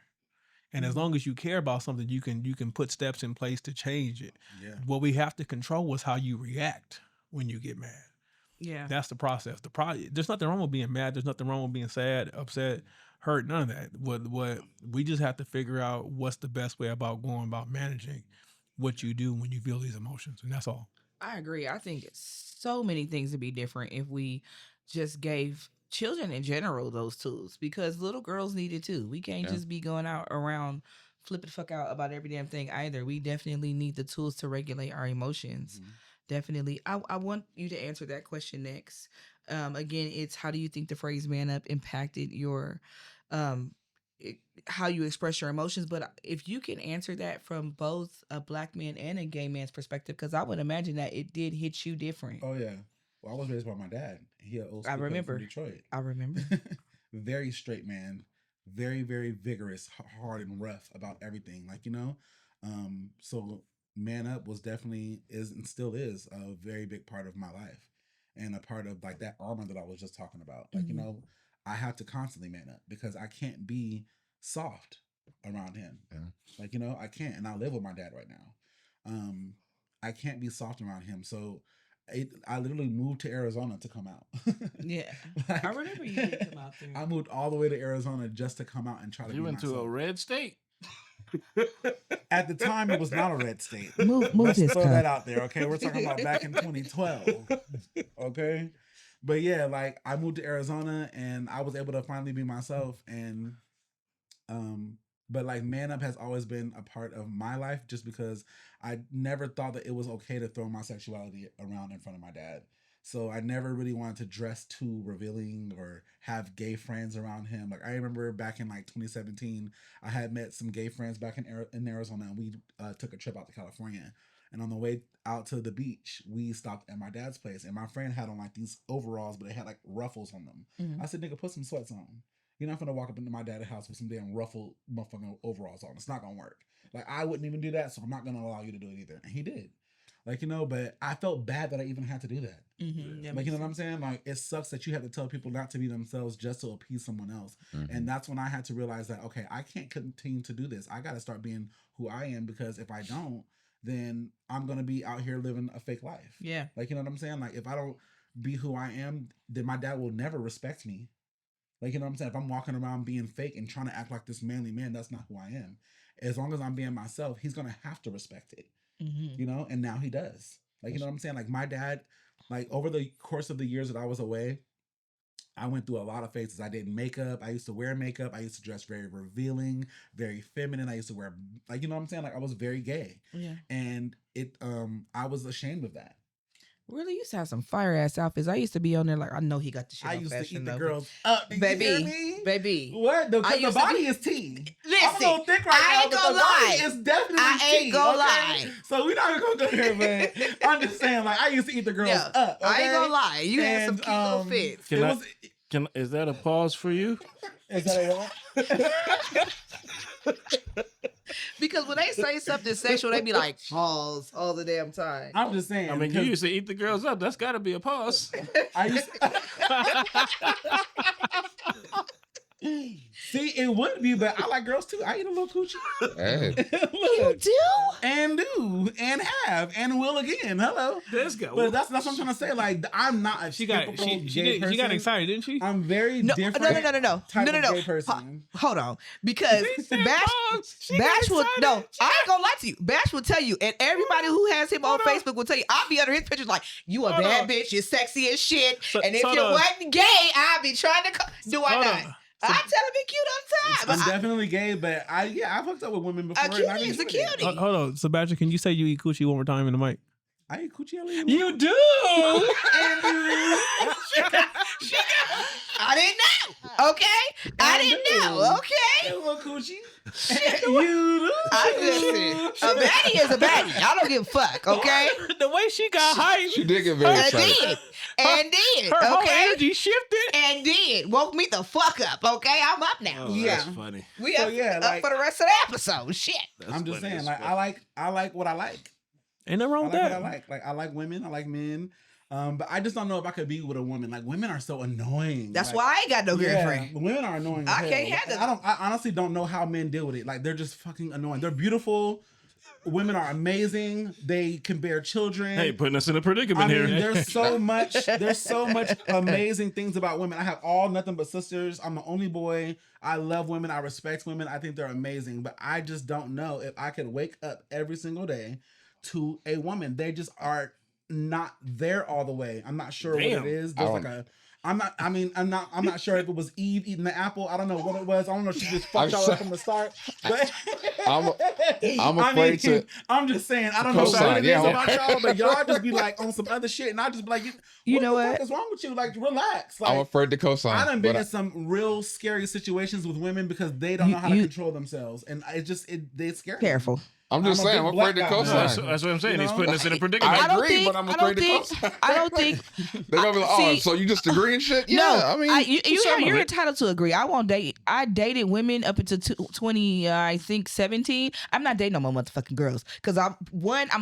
And as long as you care about something, you can put steps in place to change it. Yeah. What we have to control is how you react when you get mad. Yeah. That's the process. There's nothing wrong with being mad. There's nothing wrong with being sad, upset, hurt. None of that. What we just have to figure out what's the best way about going about managing what you do when you feel these emotions, and that's all. I agree. I think so many things would be different if we just gave children in general those tools, because little girls need it too. We can't just be going out around flipping the fuck out about every damn thing either. We definitely need the tools to regulate our emotions. Definitely. I want you to answer that question next. Again, it's how do you think the phrase "man up" impacted your how you express your emotions? But if you can answer that from both a black man and a gay man's perspective, because I would imagine that it did hit you different. Oh yeah. Well, I was raised by my dad. He had I remember. from Detroit. I remember. Very straight man, very very vigorous, hard and rough about everything. Like so man up was definitely is and still is a very big part of my life, and a part of like that armor that I was just talking about. Like I have to constantly man up because I can't be soft around him. Yeah. Like I can't, and I live with my dad right now. I can't be soft around him, so. I literally moved to Arizona to come out. Yeah. Like, I remember you did come out there. I moved all the way to Arizona just to come out and try to You be went myself. to a red state. At the time, it was not a red state. Move Let's his throw cup. that out there, okay? We're talking about back in 2012, okay? But yeah, like I moved to Arizona and I was able to finally be myself. And but like man up has always been a part of my life, just because I never thought that it was okay to throw my sexuality around in front of my dad. So I never really wanted to dress too revealing or have gay friends around him. Like I remember back in like 2017, I had met some gay friends back in Arizona, and we took a trip out to California. And on the way out to the beach, we stopped at my dad's place, and my friend had on like these overalls, but they had like ruffles on them. I said, "Nigga, put some sweats on." You're not gonna walk up into my dad's house with some damn ruffled motherfucking overalls on. It's not gonna work. Like, I wouldn't even do that, so I'm not gonna allow you to do it either. And he did. Like, but I felt bad that I even had to do that. Mm-hmm. Like, you know what I'm saying? Like, it sucks that you have to tell people not to be themselves just to appease someone else. Mm-hmm. And that's when I had to realize that, okay, I can't continue to do this. I got to start being who I am, because if I don't, then I'm going to be out here living a fake life. Yeah. Like, you know what I'm saying? Like, if I don't be who I am, then my dad will never respect me. Like, you know what I'm saying? If I'm walking around being fake and trying to act like this manly man, that's not who I am. As long as I'm being myself, he's going to have to respect it. Mm-hmm. And now he does. Like, you know what I'm saying? Like, my dad, like, over the course of the years that I was away, I went through a lot of phases. I did makeup. I used to wear makeup. I used to dress very revealing, very feminine. I used to wear, like, you know what I'm saying? Like, I was very gay. Yeah. And I was ashamed of that. Really, you used to have some fire ass outfits. I used to be on there like, I know he got the shit. I on used fashion, to eat the though. girls up. Did Baby, you hear me? baby. What? Because the body is tea. Listen, I'm a little thick right I now, ain't but gonna the lie. body is definitely I tea. ain't gonna lie. So we're not gonna go there, but I'm just saying, like, I used to eat the girls up. Okay? I ain't gonna lie. You had some cute little fits. Is that a pause for you? Is that a what? Because when they say something sexual, they be like, pause all the damn time. I'm just saying. I mean, you used to eat the girls up. That's got to be a pause. I used See, it would be, but I like girls too. I eat a little coochie. Hey. You do? And have and will again. Hello. Let's go. But that's what I'm trying to say. Like, I'm not a She got excited, didn't she? I'm very No, different. no. Type of gay person. Hold on, Because Bash will I ain't gonna lie to you. Bash will tell you, and everybody who has him on Facebook will tell you, I'll be under his pictures like, you a bad bitch, you're sexy as shit, and if you wasn't gay, I'd be trying to do I not? I tell him he's cute all the time. I'm definitely gay, but I've hooked up with women before. A cutie is a cutie. Hold on, Sebastian, can you say you eat coochie one more time in the mic? I eat coochie. You do. I didn't know. Okay, I didn't know. Okay, a little coochie. You listen. A baddie is a baddie. I don't give a fuck. Okay. The way she got hyped, She did get very excited. And did. Her whole Okay. energy shifted. And did. Woke me the fuck up. Okay, I'm up now. Oh, Yeah. that's funny. We up, up for the rest of the episode. Shit. I'm just saying, like, I like what I like. Ain't nothing wrong with that. I like women. I like men. But I just don't know if I could be with a woman. Like, women are so annoying. That's like, why I ain't got no girlfriend. Yeah, women are annoying. I can't handle I honestly don't know how men deal with it. Like, they're just fucking annoying. They're beautiful. Women are amazing. They can bear children. Hey, putting us in a predicament here. There's so much amazing things about women. I have all nothing but sisters. I'm the only boy. I love women. I respect women. I think they're amazing. But I just don't know if I could wake up every single day to a woman. They just are not there all the way. I'm not sure what it is. There's like a I'm not sure if it was Eve eating the apple. I don't know what it was. I don't know if she just fucked y'all up from the start. But I'm afraid to. I'm just saying, I don't know what it is about y'all, but y'all just be like on some other shit, and I just be like, you know what the fuck is wrong with you? Like, relax. Like, I'm afraid to co-sign. I done been in some real scary situations with women because they don't know how to control themselves, and they scare me. Careful. I'm just saying, I'm afraid to co-sign. That's what I'm saying. He's putting us in a predicament. I agree, but I'm afraid to co-sign. I don't think they're gonna be like, oh, so you just agree and shit? Yeah, no, I mean, you're entitled to agree. I won't date. I dated women up until 17. I'm not dating no more motherfucking girls because I'm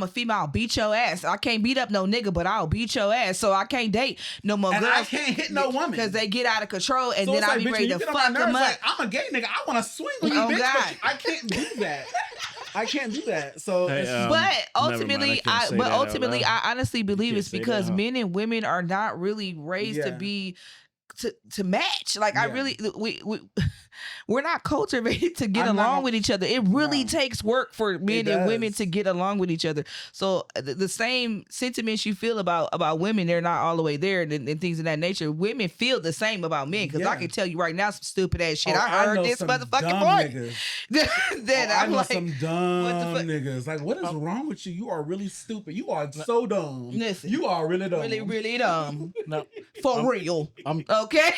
a female. I'll beat your ass. I can't beat up no nigga, but I'll beat your ass. So I can't date no more girls. I can't hit no woman because they get out of control, and so then I like, be ready to fuck them up. Like, I'm a gay nigga. I want to swing with you, bitch. God. But I can't do that. I can't do that. So, but ultimately, I honestly believe it's because men and women are not really raised to be to match. Like I really, we're not cultivated to get along with each other. It really takes work for men and women to get along with each other. So the same sentiments you feel about women, they're not all the way there, and things of that nature. Women feel the same about men because I can tell you right now some stupid ass shit. I heard this motherfucking morning. I know some dumb niggas. Like, what is wrong with you? You are really stupid. You are so dumb. Listen, you are really dumb. Really dumb. No, for real. Okay.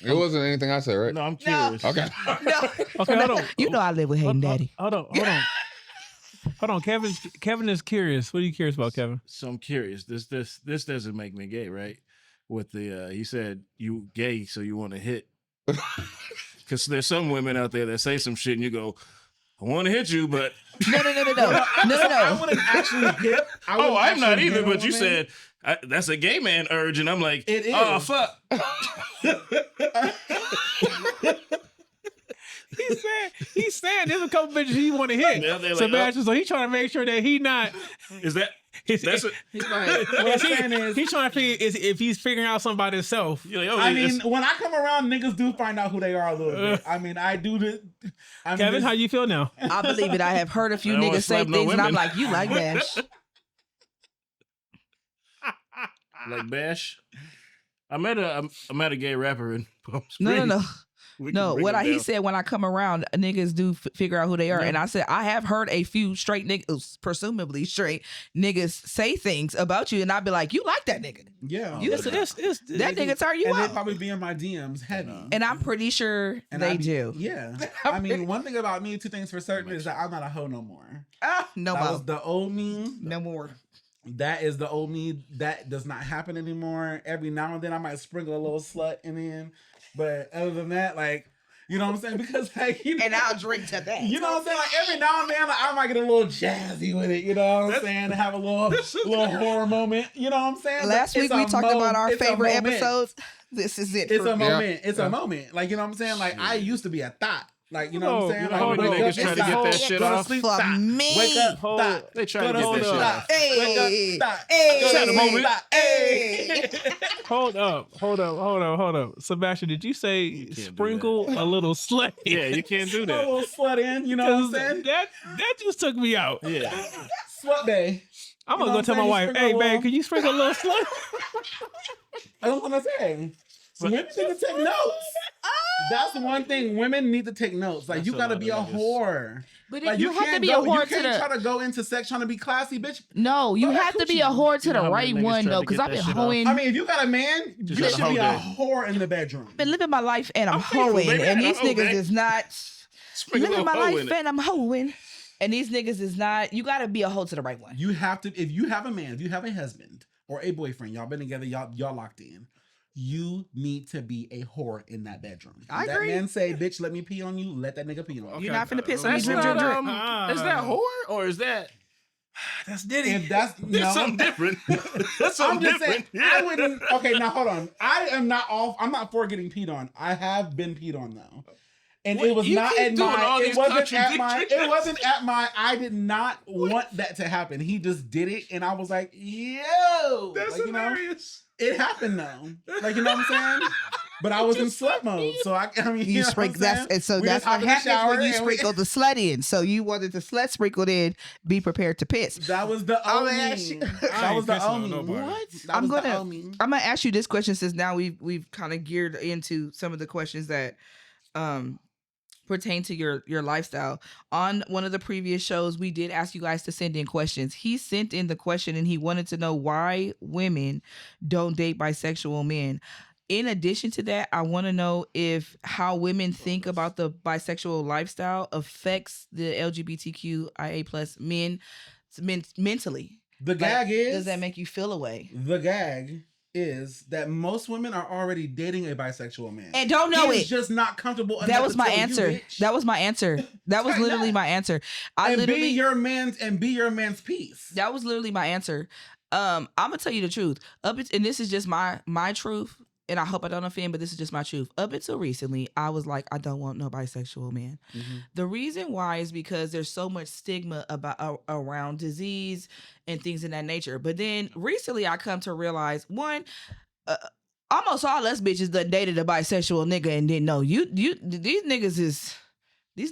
It wasn't anything I said, right? No, I'm curious. Okay. No. Okay, hold on. You know I live with Hayden Daddy. Hold on. Kevin is curious. What are you curious about, Kevin? So I'm curious. This doesn't make me gay, right? With the he said you gay, so you want to hit Because there's some women out there that say some shit and you go, I want to hit you, but No. I wouldn't actually hit. I'm not either. But you said that's a gay man urge, and I'm like, it is. Oh fuck. He's saying there's a couple bitches he want to hit. Yeah, like, Sebastian, so he's trying to make sure that he not. Is that? He's That's a, What I'm saying is, he's trying to figure if he's figuring out something by himself. you're like, oh, I mean, when I come around, niggas do find out who they are a little bit. I mean, I do this. Kevin, how you feel now? I believe it. I have heard a few I don't wanna niggas say slap no things, and I'm women. like, you like Bash. like Bash. I met a gay rapper in Palm No. Springs. We can No, break what it he down. said when I come around, niggas do figure out who they are. And I said, I have heard a few straight niggas, presumably straight niggas, say things about you. And I'd be like, you like that nigga. Yeah. You that nigga turn you and they out. probably be in my DMs heavy. And I'm pretty sure And they do. Yeah. I mean, one thing about me, two things for certain is that I'm not a hoe no more. No That more. was the old me. No more. That is the old me. That does not happen anymore. Every now and then I might sprinkle a little slut in. But other than that, like, you know what I'm saying? Because like, you know, And I'll drink to that. you know what I'm saying? Like every now and then, like, I might get a little jazzy with it. You know what I'm saying? Have a little horror moment. You know what I'm saying? Last But week it's we a talked about our it's a favorite moment. episodes. This is it. It's for a me. moment. It's a moment. Like, you know what I'm saying? Like I used to be a thought. Like, you know what I'm saying? You know Like, how many wake up, niggas try to get thought. that shit Go to off? sleep, For thought. me. Wake up, thought. They try to Go get hold that shit up. off. Hey. Wake up, thought. Hey. Go to Just had a sleep, moment. thought. Hey. Hold up. Sebastian, did you say can't do sprinkle a little slut? Yeah, you can't do A that. little slut in, you know what I'm saying? That just took me out. Yeah. Slut day. I'm You gonna know go tell my what I'm wife, saying? hey Sprinkle a babe, little- can you sprinkle a little slut? I don't want to say. Women need to take notes. That's the one thing women need to take notes. Like, That's you a gotta lot be of a niggas. whore. But Like, you have to can't be a go- whore you to can't try the. to go into sex trying to be classy, bitch. No, you Go that have to be a coochie. whore to You know the how right many niggas one tried though, to because get I've been that shit off? hoeing. I mean, if you got a man, Just you gotta should be hoe a day. whore in the bedroom. been living my life and I'm faithful, hoeing, baby. and I these hoe, niggas baby. is not Sprinkle living a my little hoe life in it. and I'm hoeing, and these niggas is not. You got to be a hoe to the right one. You have to, if you have a man, if you have a husband or a boyfriend, y'all been together, y'all locked in. You need to be a whore in that bedroom. I If agree. That man say, "Bitch, let me pee on you." Let that nigga pee on you. You're not finna piss on me. That's Drip, not, drip, drip. is that whore or is that That's Diddy. If that's that's something different? That's I'm something just different. saying. I wouldn't. Okay, now hold on. I am not off. I'm not for getting peed on. I have been peed on though, and What? it was You not keep at doing my. all It these wasn't at my. contradictory- It wasn't at my. I did not want that to happen. He just did it, and I was like, "Yo, That's like, you know, hilarious. it happened though." Like, you know what I'm saying? But I was in slut mode, so I mean, You know sprinkle what I'm that's saying? and so We that's just what hopped in the happens shower when you and we- sprinkle the slut in. So you wanted the slut sprinkled in. Be prepared to piss. That was the I'm only. gonna ask you- That was the pissing on only. nobody. What? That I'm was the gonna- only. I'm gonna ask you this question since now we've kind of geared into some of the questions that pertain to your lifestyle. On one of the previous shows, we did ask you guys to send in questions. He sent in the question and he wanted to know why women don't date bisexual men. In addition to that, I want to know if how women think about the bisexual lifestyle affects the LGBTQIA plus men mentally. The Like, gag is. does that make you feel away? The gag is that most women are already dating a bisexual man. And don't know He's it. just not comfortable. That enough was to my tell you, answer. bitch. That was my answer. That was Say literally that. my answer. I and literally be your man's piece. that was literally my answer. I'm gonna tell you the truth. And this is just my truth. And I hope I don't offend, but this is just my truth. Up until recently, I was like, I don't want no bisexual man. Mm-hmm. The reason why is because there's so much stigma about around disease and things in that nature. But then recently, I come to realize one, almost all us bitches done dated a bisexual nigga and didn't know. These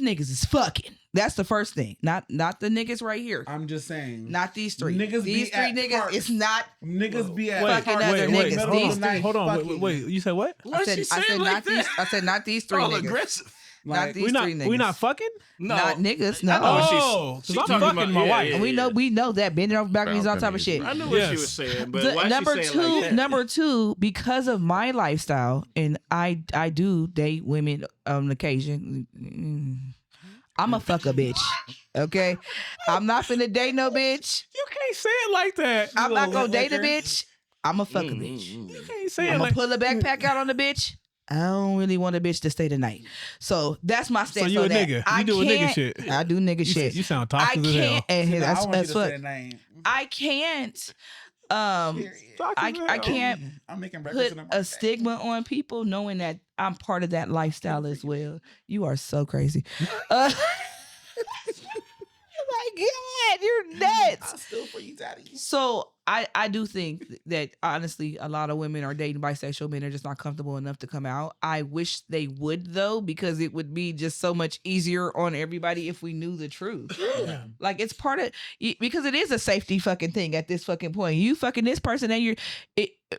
niggas is fucking. That's the first thing. Not the niggas right here. I'm just saying. Not these three. Niggas these be three at niggas. parks. It's not. Niggas be at Fucking parties other in the niggas. middle of These the night hold on. fucking. Wait. You said what? Why she I say said it not like these. that? I said not these three All niggas. aggressive. Not Like, these three niggas. We not fucking? No, Not niggas. No. Oh, she's because I'm talking fucking about- my yeah, wife. yeah. And we know that bending over backwards all type of shit. I knew what she Yes. was saying, but why Number she say it like that? number two, because of my lifestyle, and I do date women on occasion. I'm a fuck a bitch. Okay, I'm not finna date no bitch. You can't say it like that. I'm not little gonna date a liquor. bitch. I'm a fuck a bitch. You can't say I'm it gonna like pull a backpack out on the bitch. I don't really want a bitch to stay the night. So that's my stance. So you on a that. nigga. You do a nigga shit. I do nigga shit. You sound toxic as hell. And See, now that's I want you to what say the name. I can't. Period. I can't I'm making breakfast put in the a stigma on people knowing that I'm part of that lifestyle as well. You are so crazy. Oh my God, you're nuts. I'll steal for you, daddy. So I do think that honestly, a lot of women are dating bisexual men are just not comfortable enough to come out. I wish they would though, because it would be just so much easier on everybody if we knew the truth. Yeah. Like it's part of, because it is a safety fucking thing at this fucking point. You fucking this person and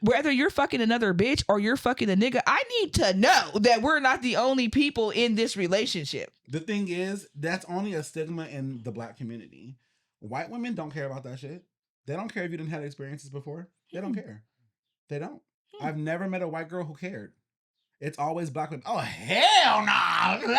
whether you're fucking another bitch or you're fucking a nigga, I need to know that we're not the only people in this relationship. The thing is, that's only a stigma in the black community. White women don't care about that shit. They don't care if you didn't have experiences before. They don't care. They don't. I've never met a white girl who cared. It's always black women. Oh, hell no.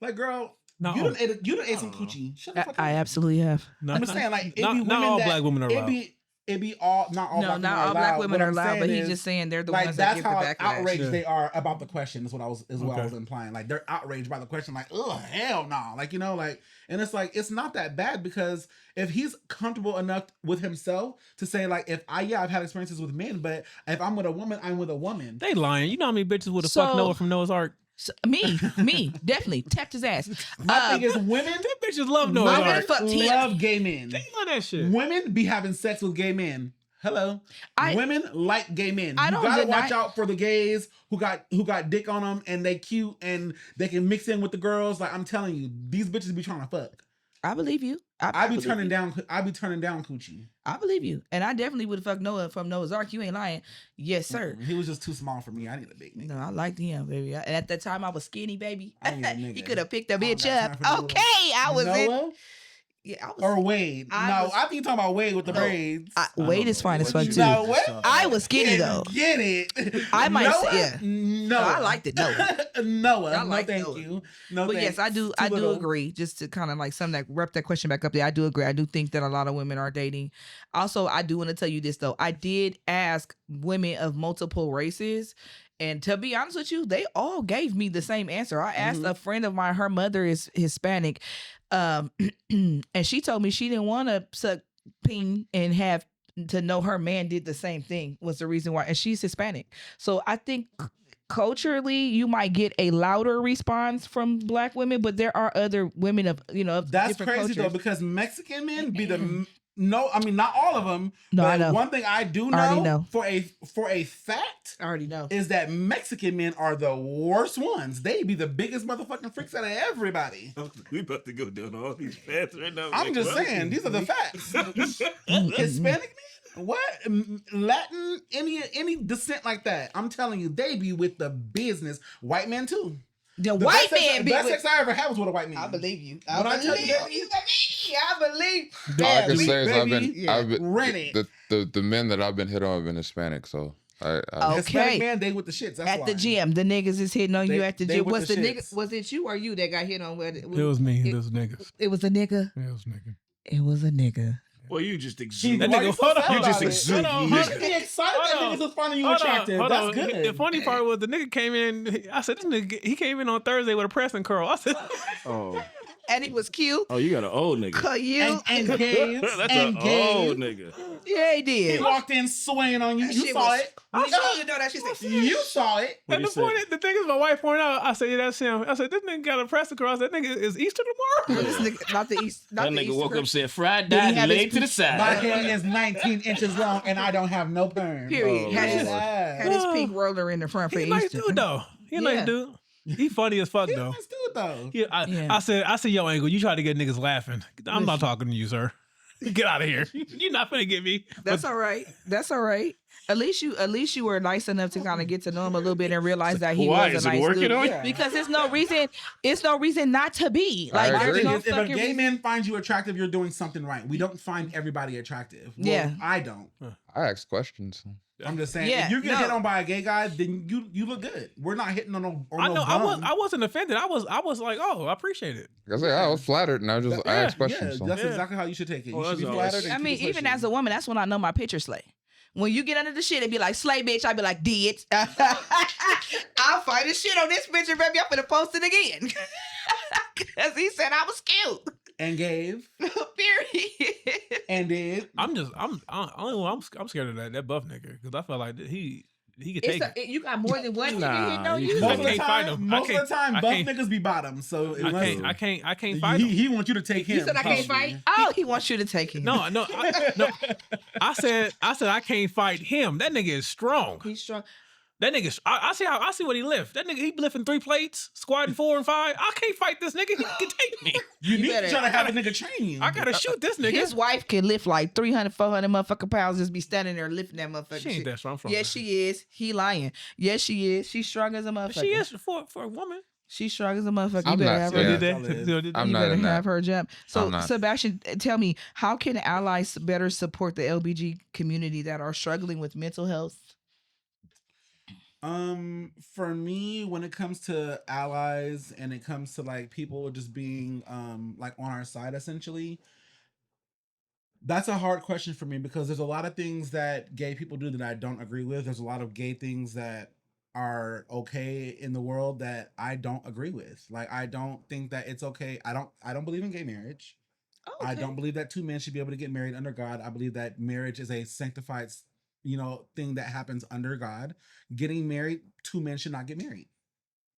Like, girl, No. you done ate some coochie. Shut the fuck up. I absolutely have. I'm just saying, like, not all black women are allowed. It be all, not all black women are allowed. Black women What are I'm allowed, but saying he's is, just saying they're the like, ones that that's give the how backlash. outraged Yeah. they are about the question is what I was Okay. implying. Like, they're outraged by the question, like, oh, hell no. Like, you know, like, and it's like, it's not that bad, because if he's comfortable enough with himself to say, like, I've had experiences with men, but if I'm with a woman, I'm with a woman. They lying. You know how many bitches would have So- fucked Noah from Noah's Ark? So, me, definitely tapped his ass. My thing is, women, Them bitches love Noah's women Ark. fuck him. love gay men. They love that shit. Women be having sex with gay men. Hello. Women like gay men. I You don't gotta deny- watch out for the gays who got dick on them and they cute and they can mix in with the girls. Like, I'm telling you, these bitches be trying to fuck. I believe you. I be believe turning you. down coochie. I believe you, and I definitely would have fucked Noah from Noah's Ark. You ain't lying. Yes, sir. He was just too small for me. I need a big nigga. No, I liked him, baby. And at that time, I was skinny, baby. I need a nigga. He could have picked a I don't bitch got up. time for Okay, I was in. Noah Yeah, I was. or Wade. I think you're talking about Wade with the No. braids. Wade is fine as fuck too. No, what? I was skinny though. Get it. I might Noah? say, yeah. No, I liked it. Noah. Noah. I like no, thank Noah. you. No, But thanks. yes, I do Too little. agree. Just to kind of like wrap that question back up there. I do agree. I do think that a lot of women are dating. Also, I do want to tell you this though. I did ask women of multiple races, and to be honest with you, they all gave me the same answer. I asked a friend of mine, her mother is Hispanic, and she told me she didn't want to suck peen and have to know her man did the same thing was the reason why, and she's Hispanic. So I think culturally you might get a louder response from black women, but there are other women of of That's different crazy cultures. though, because Mexican men be the no. I mean, not all of them. No, but I know. one thing I do I already know, know. for a fact I already know. is that Mexican men are the worst ones. They be the biggest motherfucking freaks out of everybody. We about to go down all these paths right now. I'm just saying, these are the facts. Hispanic men, what? Latin, any descent like that. I'm telling you, they be with the business. White men too. The The white best sex- man be best with. sex I ever had was with a white man. I believe you. When I tell you that- I believe. All I can Baby, say is baby, I've been rent it. the men that I've been hit on have been Hispanic, so I Oh. Hispanic Okay. man, they with the shits. That's At why. the gym, the niggas is hitting on you They- at the they gym. with Was the the nigga? shits. Was it you or you that got hit on? It was me. It was niggas. It was a nigga. It was nigga. It was a nigga. Well, you just Gee, exude. That why nigga- you so hold on, sad you about just it? exude Hold on, nigga. You should be excited that Hold niggas was finding you Hold on, attractive. hold That's on. good. The funny part was the nigga came in. I said, this nigga, he came in on Thursday with a pressing curl. I said, Oh, And he was cute. you got an old nigga. Cute. and gay. That's and an gay. old nigga. Yeah, he He did. walked in swinging on you. You Shit saw was- it. I saw you know that shit. You saw it. What and he say? the thing is, my wife pointed out, I said, yeah, that's him. I said, this nigga got a pressing curl. I said, nigga, is Easter tomorrow? This nigga, not the East. Not That the nigga East woke up Coast. and said, fried Did he died have laid his- to the side. My hair is 19 inches long and I don't have no perm. Period. Oh, Had his, Lord. had his pink roller in the front for He a nice Easter. dude, though. He a Yeah. nice dude. He funny as fuck, He's though. nice dude though. Yeah, Yeah. I said, yo, Angle, you try to get niggas laughing. I'm not talking to you, sir. Get out of here. You're not finna get me. That's all right. That's all right. At least you were nice enough to kind of get to know him a little bit and realize that he Why? was Is a it nice working dude. on you? Yeah. Because there's no reason not to be. I Like My agree. there's thing no is, if a fucking gay reason. man finds you attractive, you're doing something right. We don't find everybody attractive. Well, Yeah. I don't. I ask questions. I'm just saying, Yeah, if you get no. hit on by a gay guy, then you look good. We're not hitting on no. I know. bum. I wasn't offended. I was like, oh, I appreciate it. I say I was flattered, and I just I asked questions. Yeah, so. that's Yeah. exactly how you should take it. You Well, should be that's flattered. always- and I keep mean, it even pushing. as a woman, that's when I know my picture slay. When you get under the shit and be like, slay bitch, I be like, did. I'll fight the shit on this bitch and baby, I'm gonna post it again. Cause he said I was cute. And gave. Period. And did. I'm scared of that buff nigga because I feel like he could take it. You got more than one Nah, nigga here, no you you. Most of the can't fight time, him. most of the time, I buff can't- niggas be bottoms. So I can't fight him. he wants you to take him. You said I can't probably. fight? Oh, he wants you to take him. No. I said I can't fight him. That nigga is strong. He's strong. That nigga, I see what he lift. That nigga, he lifting 3 plates, squatting 4 and 5. I can't fight this nigga. He can take me. You need better- to try to have a nigga train you. I gotta shoot this nigga. His wife can lift like 300, 400 motherfucking pounds, just be standing there lifting that motherfucker. She ain't that strong. Yes, she is. He lying. Yes, she is. She's strong as a motherfucker. She is for a woman. She's strong as a motherfucker. I'm You better not have saying her. that. I'm You not better in have that. her jump. So, I'm not. Sebastian, tell me, how can allies better support the LBG community that are struggling with mental health? For me, when it comes to allies and it comes to like people just being like on our side, essentially, that's a hard question for me because there's a lot of things that gay people do that I don't agree with. There's a lot of gay things that are okay in the world that I don't agree with. Like, I don't think that it's okay. I don't believe in gay marriage. Oh, I don't believe that 2 men should be able to get married under God. I believe that marriage is a sanctified, thing that happens under God. Getting married, 2 men should not get married.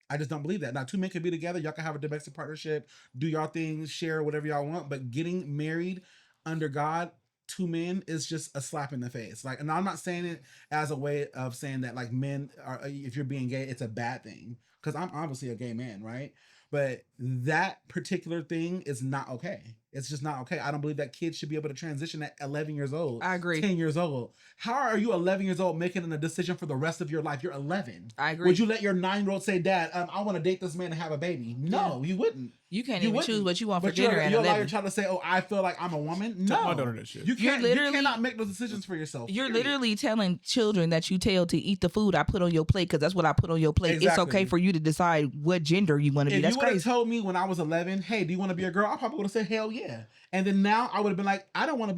I just don't believe that. Now, 2 men can be together. Y'all can have a domestic partnership, do y'all things, share whatever y'all want. But getting married under God, 2 men is just a slap in the face. Like, and I'm not saying it as a way of saying that like men are, if you're being gay, it's a bad thing. Because I'm obviously a gay man, right? But that particular thing is not okay. It's just not okay. I don't believe that kids should be able to transition at 11 years old. I agree. 10 years old. How are you 11 years old making a decision for the rest of your life? You're 11. I agree. Would you let your 9-year-old say, Dad, I want to date this man and have a baby? No, you wouldn't. You can't You even wouldn't. choose what you want for But dinner at you allow 11. your child to say, oh, I feel like I'm a woman? Tell my No. daughter that shit. You You're can't. literally- You cannot make those decisions for yourself. You're period. literally telling children that you tell to eat the food I put on your plate because that's what I put on your plate. It's Exactly. okay for you to decide what gender you want to be. If That's you would have crazy. told me when I was 11, hey, do you want to be a girl? I probably would have said, hell yeah. And then now I would have been like, I don't want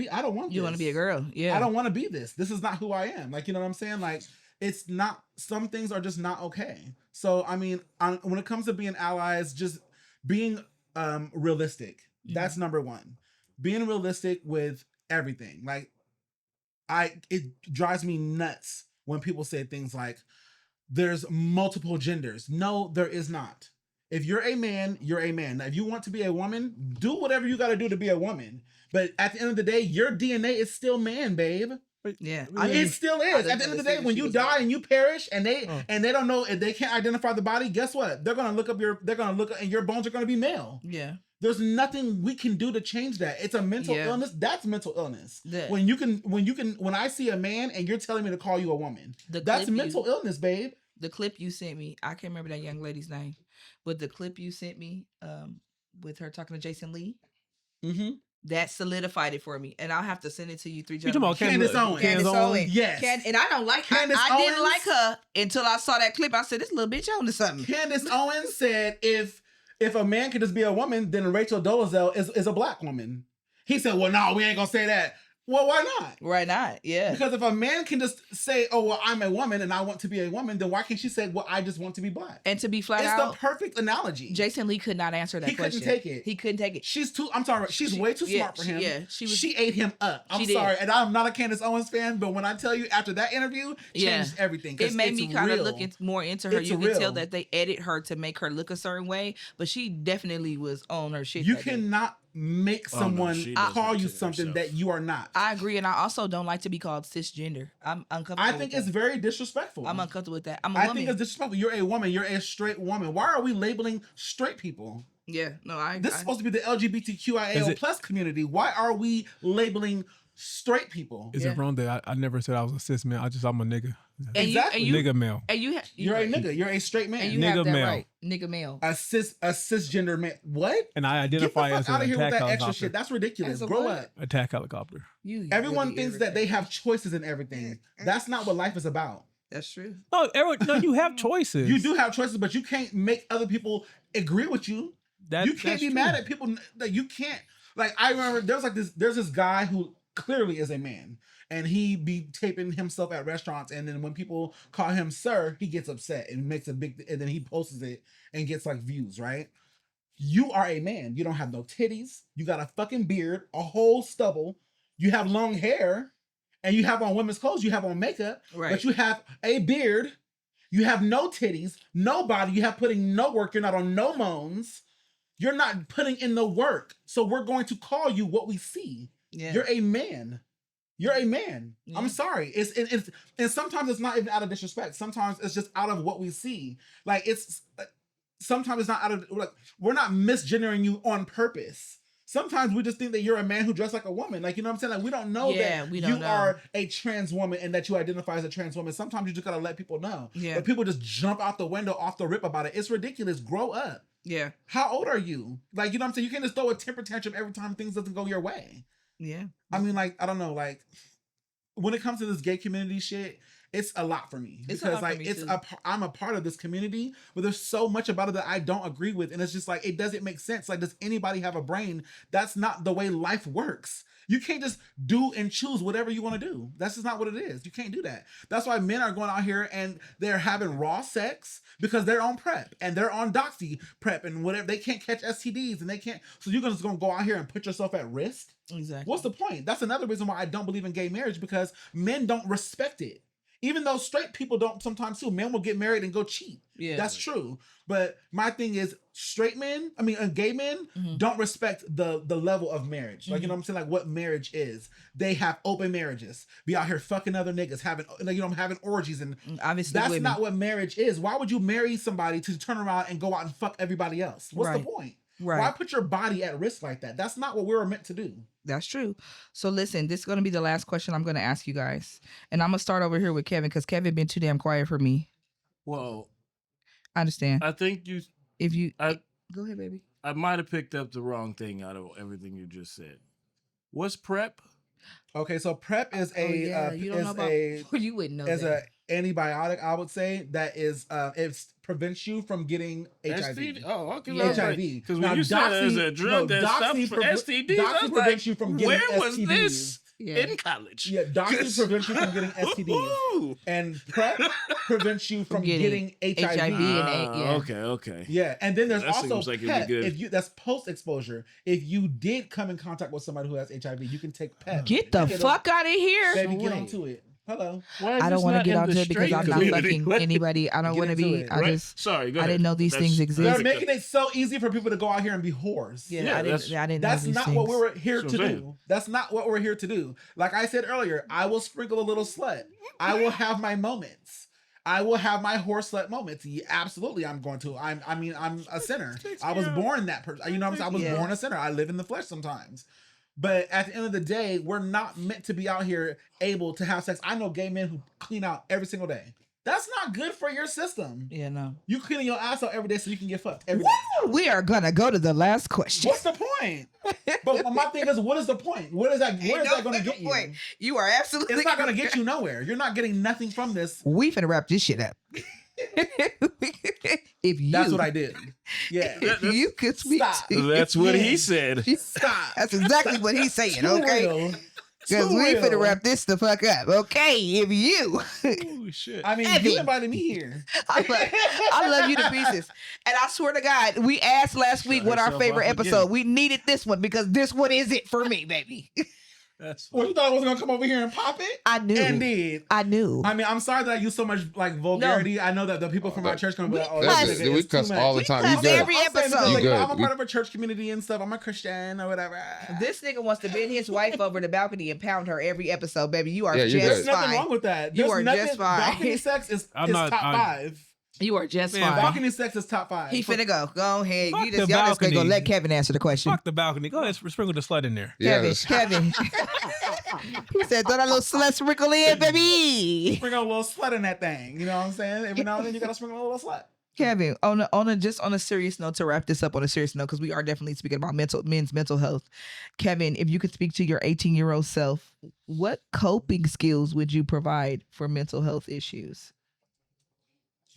You want to be a girl. Yeah. I don't want to be this. This is not who I am. Like, you know what I'm saying? Like, it's not, some things are just not okay. So, I mean, when it comes to being allies, just being realistic. That's number one. Being realistic with everything. Like, it drives me nuts when people say things like, there's multiple genders. No, there is not. If you're a man, you're a man. Now, if you want to be a woman, do whatever you got to do to be a woman. But at the end of the day, your DNA is still man, babe. Yeah. It still is. At the end of the day, when you die and you perish, and they don't know, if they can't identify the body, guess what? They're gonna look up and your bones are gonna be male. Yeah. There's nothing we can do to change that. It's a mental illness. That's mental illness. Yeah. When I see a man and you're telling me to call you a woman, that's mental illness, babe. The clip you sent me, I can't remember that young lady's name, but the clip you sent me, with her talking to Jason Lee, that solidified it for me, and I'll have to send it to you 3 You talking about Candace Owens? Candace Owens. Yes. And I don't like her. I didn't like her until I saw that clip. I said, this little bitch on to something. Candace Owens said, if a man could just be a woman, then Rachel Dolezal is a black woman. He said, well, no, we ain't gonna say that. Well, why not? Why not? Yeah. Because if a man can just say, oh, well, I'm a woman and I want to be a woman, then why can't she say, well, I just want to be black? And to be flat it's out, the perfect analogy. Jason Lee could not answer that question. He couldn't take it. He couldn't take it. She's way too smart for him. She ate him up. I'm sorry. And I'm not a Candace Owens fan, but when I tell you after that interview, changed everything. It made me kind of look more into her. You can tell that they edit her to make her look a certain way, but she definitely was on her shit. You cannot make someone call you something herself. that you are not. I agree, and I also don't like to be called cisgender. I'm uncomfortable. I think it's very disrespectful. I'm uncomfortable with that. I'm a I woman. think it's disrespectful. You're a woman. You're a straight woman. Why are we labeling straight people? Yeah, no, This is supposed to be the LGBTQIA plus community. Why are we labeling straight people? Is it wrong that I never said I was a cis man? I'm a nigga. Exactly. Nigga male. And you're a nigga. You're a straight man. And you Nigga have that male. right. Nigga male. A cisgender man. What? And I identify Get the fuck as out of an here with attack that extra helicopter. shit. That's ridiculous. As a Grow what? up. Attack helicopter. Everyone thinks that they have choices in everything. That's not what life is about. That's true. No, you have choices. You do have choices, but you can't make other people agree with you. You can't be mad at people that you can't. Like, I remember there's this guy who clearly is a man, and he be taping himself at restaurants, and then when people call him sir, he gets upset and makes a big, and then he posts it and gets like views, right? You are a man. You don't have no titties. You got a fucking beard, a whole stubble. You have long hair, and you have on women's clothes. You have on makeup, Right. but you have a beard. You have no titties, no body. You have putting no work. You're not on no moans. You're not putting in the work. So we're going to call you what we see. Yeah. You're a man. You're a man. Yeah. I'm sorry. It's and sometimes it's not even out of disrespect. Sometimes it's just out of what we see. Like it's sometimes it's not out of like we're not misgendering you on purpose. Sometimes we just think that you're a man who dressed like a woman. Like, you know what I'm saying? Like, we don't know that we don't you know. are a trans woman and that you identify as a trans woman. Sometimes you just gotta let people know. Yeah. But people just jump out the window off the rip about it. It's ridiculous. Grow up. Yeah. How old are you? Like, you know what I'm saying? You can't just throw a temper tantrum every time things doesn't go your way. Yeah. I mean, like, I don't know. Like, when it comes to this gay community shit, it's a lot for me It's a because lot for like me, it's too. I'm a part of this community, but there's so much about it that I don't agree with, and it's just like it doesn't make sense. Like, does anybody have a brain? That's not the way life works. You can't just do and choose whatever you want to do. That's just not what it is. You can't do that. That's why men are going out here and they're having raw sex because they're on PrEP and they're on Doxy PrEP and whatever. They can't catch STDs and they can't. So you're just gonna go out here and put yourself at risk. Exactly. What's the point? That's another reason why I don't believe in gay marriage, because men don't respect it. Even though straight people don't sometimes too. Men will get married and go cheat. Yeah. That's true. But my thing is gay men Mm-hmm. don't respect the level of marriage. Like, you know what I'm saying? Like what marriage is. They have open marriages. Be out here fucking other niggas, having, like, you know, having orgies, and Obviously that's women. not what marriage is. Why would you marry somebody to turn around and go out and fuck everybody else? What's the Right. point? Right. Why put your body at risk like that? That's not what we were meant to do. That's true. So listen, this is going to be the last question I'm going to ask you guys. And I'm going to start over here with Kevin because Kevin been too damn quiet for me. Well, I understand. I think you. If you... I Go ahead, baby. I might have picked up the wrong thing out of everything you just said. What's PrEP? Okay, so PrEP is you don't know about... You wouldn't know is that. a antibiotic, I would say, that is it prevents you from getting HIV. STD? Oh, okay. Yeah. HIV. Because when you said there's a drug that stops for STDs, I Doxy was prevents like, you from getting where was STDs. this Yeah. in college? Yeah, Doxy prevents you from getting STDs, Ooh. and PrEP prevents you from getting HIV. HIV. Yeah. Okay. Yeah, and then there's That also seems like it'd be PEP. good. If you that's post exposure. If you did come in contact with somebody who has HIV, you can take PEP. Get the fuck out of here. Baby, So get wait. onto it. Hello. Why is I don't this want to not get in onto the it because straight I'm not community? fucking anybody. I don't Get want to into be. it. I Right? just... Sorry, go I ahead. didn't know these That's- things exist. They're that's- making it so easy for people to go out here and be whores. Yeah, Yeah, I didn't know That's these not things. what we were here That's to what I'm do. saying. That's not what we're here to do. Like I said earlier, I will sprinkle a little slut. I will have my moments. I will have my whore slut moments. Yeah, absolutely, I'm going to. I'm a sinner. I was born that person. You know what I'm saying? I was Yeah. born a sinner. I live in the flesh sometimes. But at the end of the day, we're not meant to be out here able to have sex. I know gay men who clean out every single day. That's not good for your system. Yeah, no. You cleaning your ass out every day so you can get fucked every day. We are going to go to the last question. What's the point? But my thing is, what is the point? Where is that going to get you? You are absolutely... It's not going to get you nowhere. You're not getting nothing from this. We finna wrap this shit up. If you... That's what I did. Yeah. If you could speak Stop. to... That's what Yeah. he said. Stop. That's exactly what he's saying, Too okay? real. Because Too we real. finna wrap this the fuck up, okay? If you... Holy shit. I mean, Heavy. you invited me here. I love you to pieces. And I swear to God, we asked last week what our herself favorite off again. episode. We needed this one because this one is it for me, baby. That's Well, you thought I was going to come over here and pop it? I knew. And did. I knew. I mean, I'm sorry that I use so much like vulgarity. I know that the people from our church gonna be like, "Oh, cuss. this nigga We is too cuss much." all the time. cuss You good? every I'm saying because, episode. like, You good. I'm a part of a church community and stuff. I'm a Christian or whatever. This nigga wants to bend his wife over the balcony and pound her every episode, baby. You are Yeah, you just There's good. nothing fine. wrong with that. You There's are nothing, just fine. Balcony sex is I'm not- top 5. You are just Man, fine. Balcony sex is top 5. He finna go. Go ahead. Fuck You the just y'all just gonna go balcony. let Kevin answer the question. Fuck the balcony. Go ahead, sprinkle the slut in there. Yeah, Kevin. He said, throw that little slut sprinkle in, baby. Sprinkle a little slut in that thing. You know what I'm saying? Every now and then you gotta sprinkle a little slut. Kevin, on a serious note, to wrap this up on a serious note, because we are definitely speaking about men's mental health. Kevin, if you could speak to your 18-year-old self, what coping skills would you provide for mental health issues?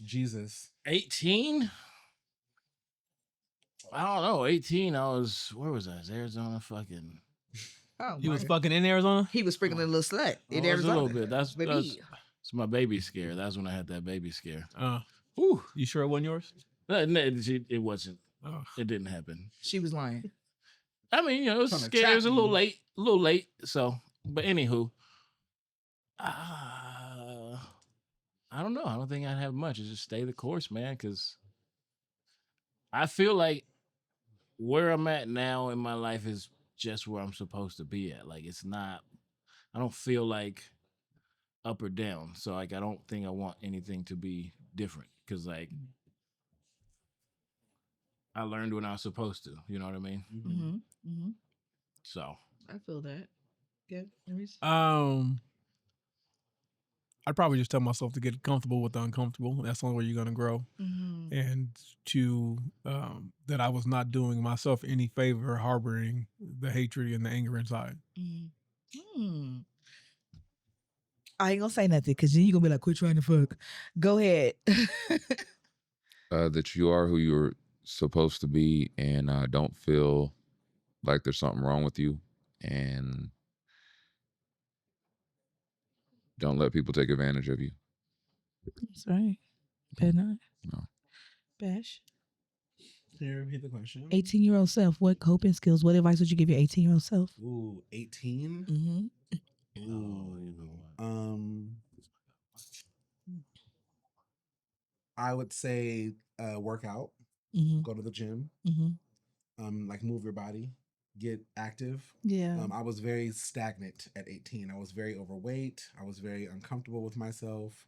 Jesus. 18? I don't know. 18, where was I? Arizona fucking. Oh, You was my. fucking in Arizona? He was sprinkling a little slut in Oh, it's Arizona. a little bit. That's Baby. it's my baby scare. That's when I had that baby scare. Whew. You sure it wasn't yours? No, it wasn't. Oh. It didn't happen. She was lying. I mean, it was Trying to scary. It trap was a you. little late. So, but anywho, I don't know. I don't think I'd have much. It's just stay the course, man. Because I feel like where I'm at now in my life is just where I'm supposed to be at. Like it's not. I don't feel like up or down. So like I don't think I want anything to be different. Because like I learned when I was supposed to. You know what I mean? Mm-hmm. Mm-hmm. So I feel that. Good. I'd probably just tell myself to get comfortable with the uncomfortable. That's the only way you're gonna grow. Mm-hmm. And to that I was not doing myself any favor harboring the hatred and the anger inside. Mm-hmm. I ain't gonna say nothing because then you're gonna be like, quit trying to fuck. Go ahead. That you are who you're supposed to be, and don't feel like there's something wrong with you, and don't let people take advantage of you. That's right. Better not. No. Bash. Can you repeat the question? 18-year-old self, what coping skills, what advice would you give your 18-year-old self? Ooh, 18. Mm-hmm. Ooh. I would say work out, Mm-hmm. go to the gym, Mm-hmm. like move your body, get active. Yeah. I was very stagnant at 18. I was very overweight. I was very uncomfortable with myself.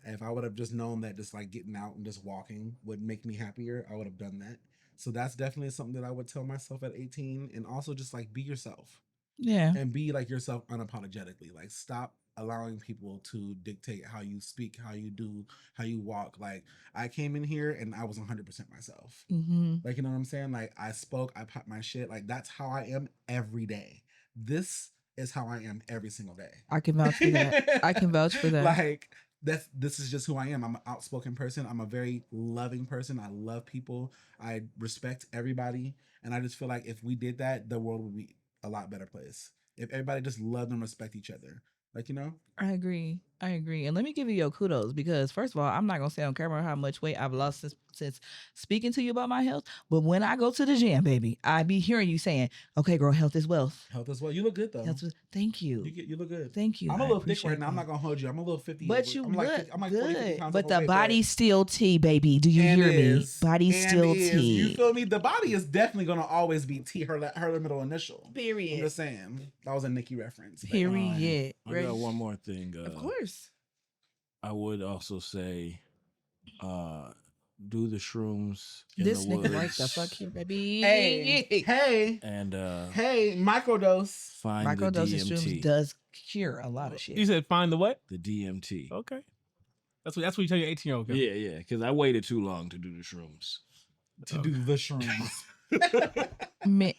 If I would have just known that just like getting out and just walking would make me happier, I would have done that. So that's definitely something that I would tell myself at 18. And also just like be yourself. Yeah. And be like yourself unapologetically. Like stop allowing people to dictate how you speak, how you do, how you walk. Like I came in here and I was 100% myself. Mm-hmm. Like, you know what I'm saying? Like I spoke, I popped my shit. Like that's how I am every day. This is how I am every single day. I can vouch for that. I can vouch for that. Like this is just who I am. I'm an outspoken person. I'm a very loving person. I love people. I respect everybody. And I just feel like if we did that, the world would be a lot better place. If everybody just loved and respect each other. Like, you know? I agree. And let me give you your kudos because first of all, I'm not gonna say on camera how much weight I've lost since speaking to you about my health. But when I go to the gym, baby, I be hearing you saying, "Okay, girl, health is wealth." Health as well. You look good though. Thank you. You look good. Thank you. I'm a I little thick appreciate right now. I'm that. not gonna hold you. I'm a little 50. But you I'm look like, I'm like 40, 50 good. pounds But the overweight, body's still tea, baby. Do you and hear me? is- Body's and still is. tea. You feel me? The body is definitely gonna always be T. Her middle initial. I'm Period. just saying. That was a Nikki reference. but, Period. I got one more thing. Of course. I would also say, do the shrooms in This the nigga woods. like the fuck here, baby. Hey, And hey, microdose. find the Microdosage DMT. shrooms does cure a lot of shit. You said find the what? The DMT. Okay. That's what you tell your 18-year-old. Yeah. Because I waited too long to do the shrooms. To do the shrooms. Man,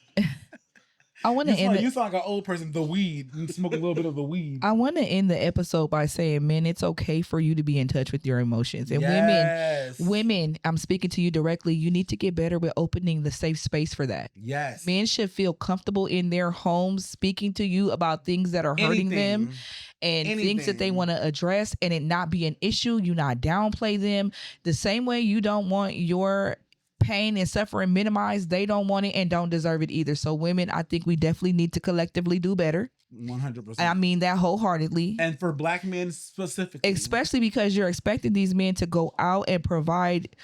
I want to end. You sound like an old person. The weed. You smoke a little bit of the weed. I want to end the episode by saying, men, it's okay for you to be in touch with your emotions. And women, I'm speaking to you directly. You need to get better with opening the safe space for that. Yes. Men should feel comfortable in their homes speaking to you about things that are hurting them and things that they want to address, and it not be an issue. You not downplay them. The same way you don't want your pain and suffering minimized, they don't want it and don't deserve it either. So women, I think we definitely need to collectively do better. 100%. I mean that wholeheartedly. And for black men specifically. Especially because you're expecting these men to go out and provide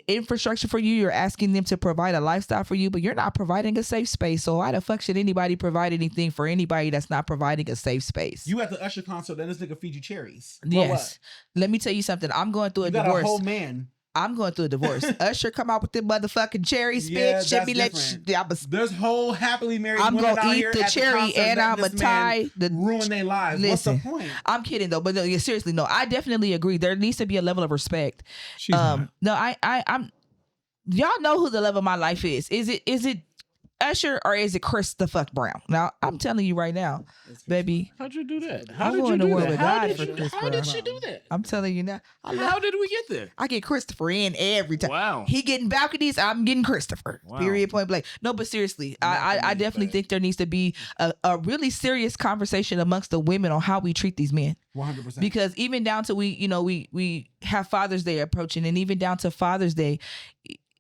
infrastructure for you. You're asking them to provide a lifestyle for you, but you're not providing a safe space. So why the fuck should anybody provide anything for anybody that's not providing a safe space? You at the Usher concert, then this nigga feed you cherries. Yes. Let me tell you something. I'm going through a You got divorce. a whole man. I'm going through a divorce. Usher come out with the motherfucking cherries, Yeah, bitch. Should be that's different. There's whole happily married I'm women out gonna here eat the at cherry concert and letting I'm gonna this man tie the ruin their lives. Listen, What's the point? I'm kidding though, but no, yeah, seriously, no. I definitely agree. There needs to be a level of respect. She's not. No, I'm. Y'all know who the love of my life is. Is it Usher or is it Chris the fuck Brown? Now, I'm telling you right now, baby. How'd you do that? I'm How did going you to do war that? with How God did for you- Chris How did Brown. she do that? I'm telling you now. How did we get there? I get Christopher in every time. Wow. He getting balconies, I'm getting Christopher. Wow. Period, point blank. No, but seriously, I definitely think there needs to be a really serious conversation amongst the women on how we treat these men. 100%. Because even down to we have Father's Day approaching, and even down to Father's Day,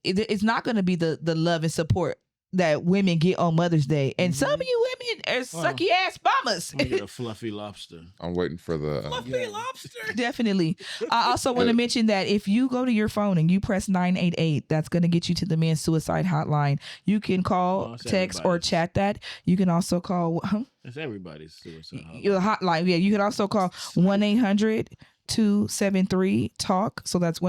it's not going to be the love and support that women get on Mother's Day. And some of you women are sucky ass mamas. I'm gonna get a fluffy lobster. I'm waiting for the. Fluffy lobster. Definitely. I also want to mention that if you go to your phone and you press 988, that's going to get you to the men's suicide hotline. You can call, it's text, or everybody's. chat that. You can also call It's everybody's suicide. your hotline. Yeah, you can also call 1-800-273-TALK. So that's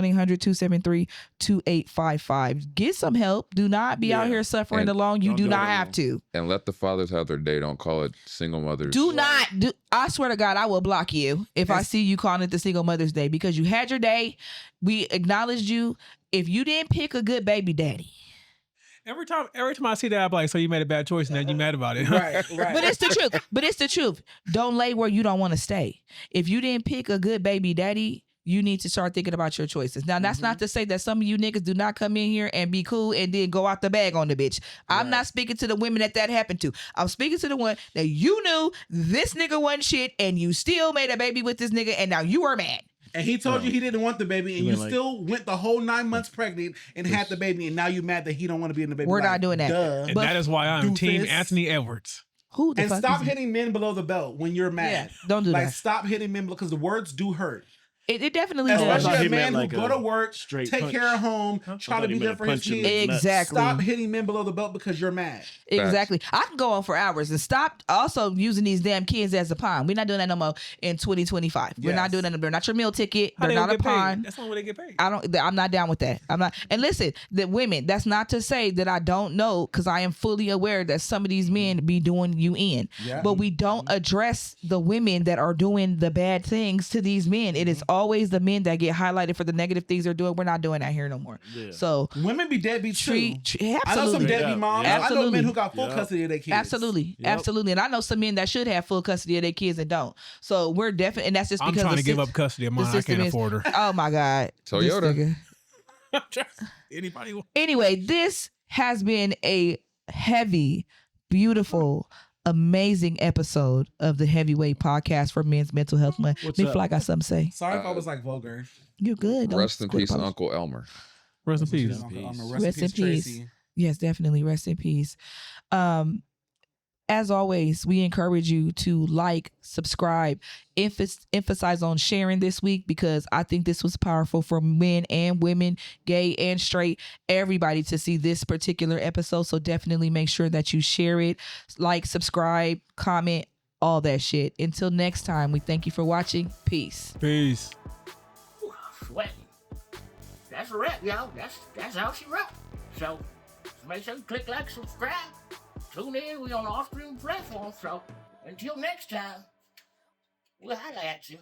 1-800-273-2855. Get some help. Do not be out Yeah. here suffering And alone. You don't do do not it have alone. to. And let the fathers have their day. Don't call it single mothers. Do not do. I swear to God, I will block you if I see you calling it the Single Mother's Day, because you had your day. We acknowledged you. If you didn't pick a good baby daddy, Every time I see that, I'm like, so you made a bad choice, and then you mad about it. right. but it's the truth. But it's the truth. Don't lay where you don't want to stay. If you didn't pick a good baby daddy, you need to start thinking about your choices. Now, that's not to say that some of you niggas do not come in here and be cool and then go out the bag on the bitch. I'm not speaking to the women that happened to. I'm speaking to the one that you knew this nigga wasn't shit and you still made a baby with this nigga and now you are mad. And he told you he didn't want the baby, and You you mean like- still went the whole 9 months pregnant and had the baby, and now you mad that he don't want to be in the baby. We're life. not doing that. Duh. And But- that is why I'm Team Doofus. Anthony Edwards. Who the And fuck stop is hitting men below the belt when you're mad. Yeah, don't do like, that. stop hitting men because the words do hurt. It definitely does. Especially thought a he man meant who like go a to work, straight take punch. care of home, I try to thought he be there meant a for his punch in the kids. nuts. Exactly. Stop hitting men below the belt because you're mad. Exactly. I can go on for hours and stop also using these damn kids as a pawn. We're not doing that no more in 2025. We're not Yes. doing that. They're not your meal ticket. How They're they not a get paid? pawn. That's not what they get paid. I'm not down with that. I'm not. And listen, the women, that's not to say that I don't know, because I am fully aware that some of these men be doing you in. Yeah. But we don't address the women that are doing the bad things to these men. It is always the men that get highlighted for the negative things they're doing. We're not doing that here no more. Yeah. So Women be deadbeats too. I know some absolutely. deadbeat Yeah. moms. Yeah. I know Absolutely. men who got full Yeah. custody of their kids. Absolutely, Yep. absolutely, and I know some men that should have full custody of their kids and don't. So we're definitely, and that's just I'm because trying the to give sy- up custody of the mine. I system can't is- afford her. Oh my God, this Toyota. nigga. Anybody? Anyway, this has been a heavy, beautiful, amazing episode of the Heavyweight Podcast for Men's Mental Health Month. What's Big up? Fly got something to say. Sorry if I was like vulgar. You're good. Don't Rest in quit peace, post- Uncle Elmer. Rest in peace. Rest in peace. Tracy. Yes, definitely. Rest in peace. As always, we encourage you to like, subscribe, emphasize on sharing this week, because I think this was powerful for men and women, gay and straight, everybody to see this particular episode. So definitely make sure that you share it, like, subscribe, comment, all that shit. Until next time, we thank you for watching. Peace. Peace. Sweating. That's a wrap, y'all. That's how she rock. So make sure you click like, subscribe. Tune in. We on all streaming platforms. So until next time, we'll holla at you.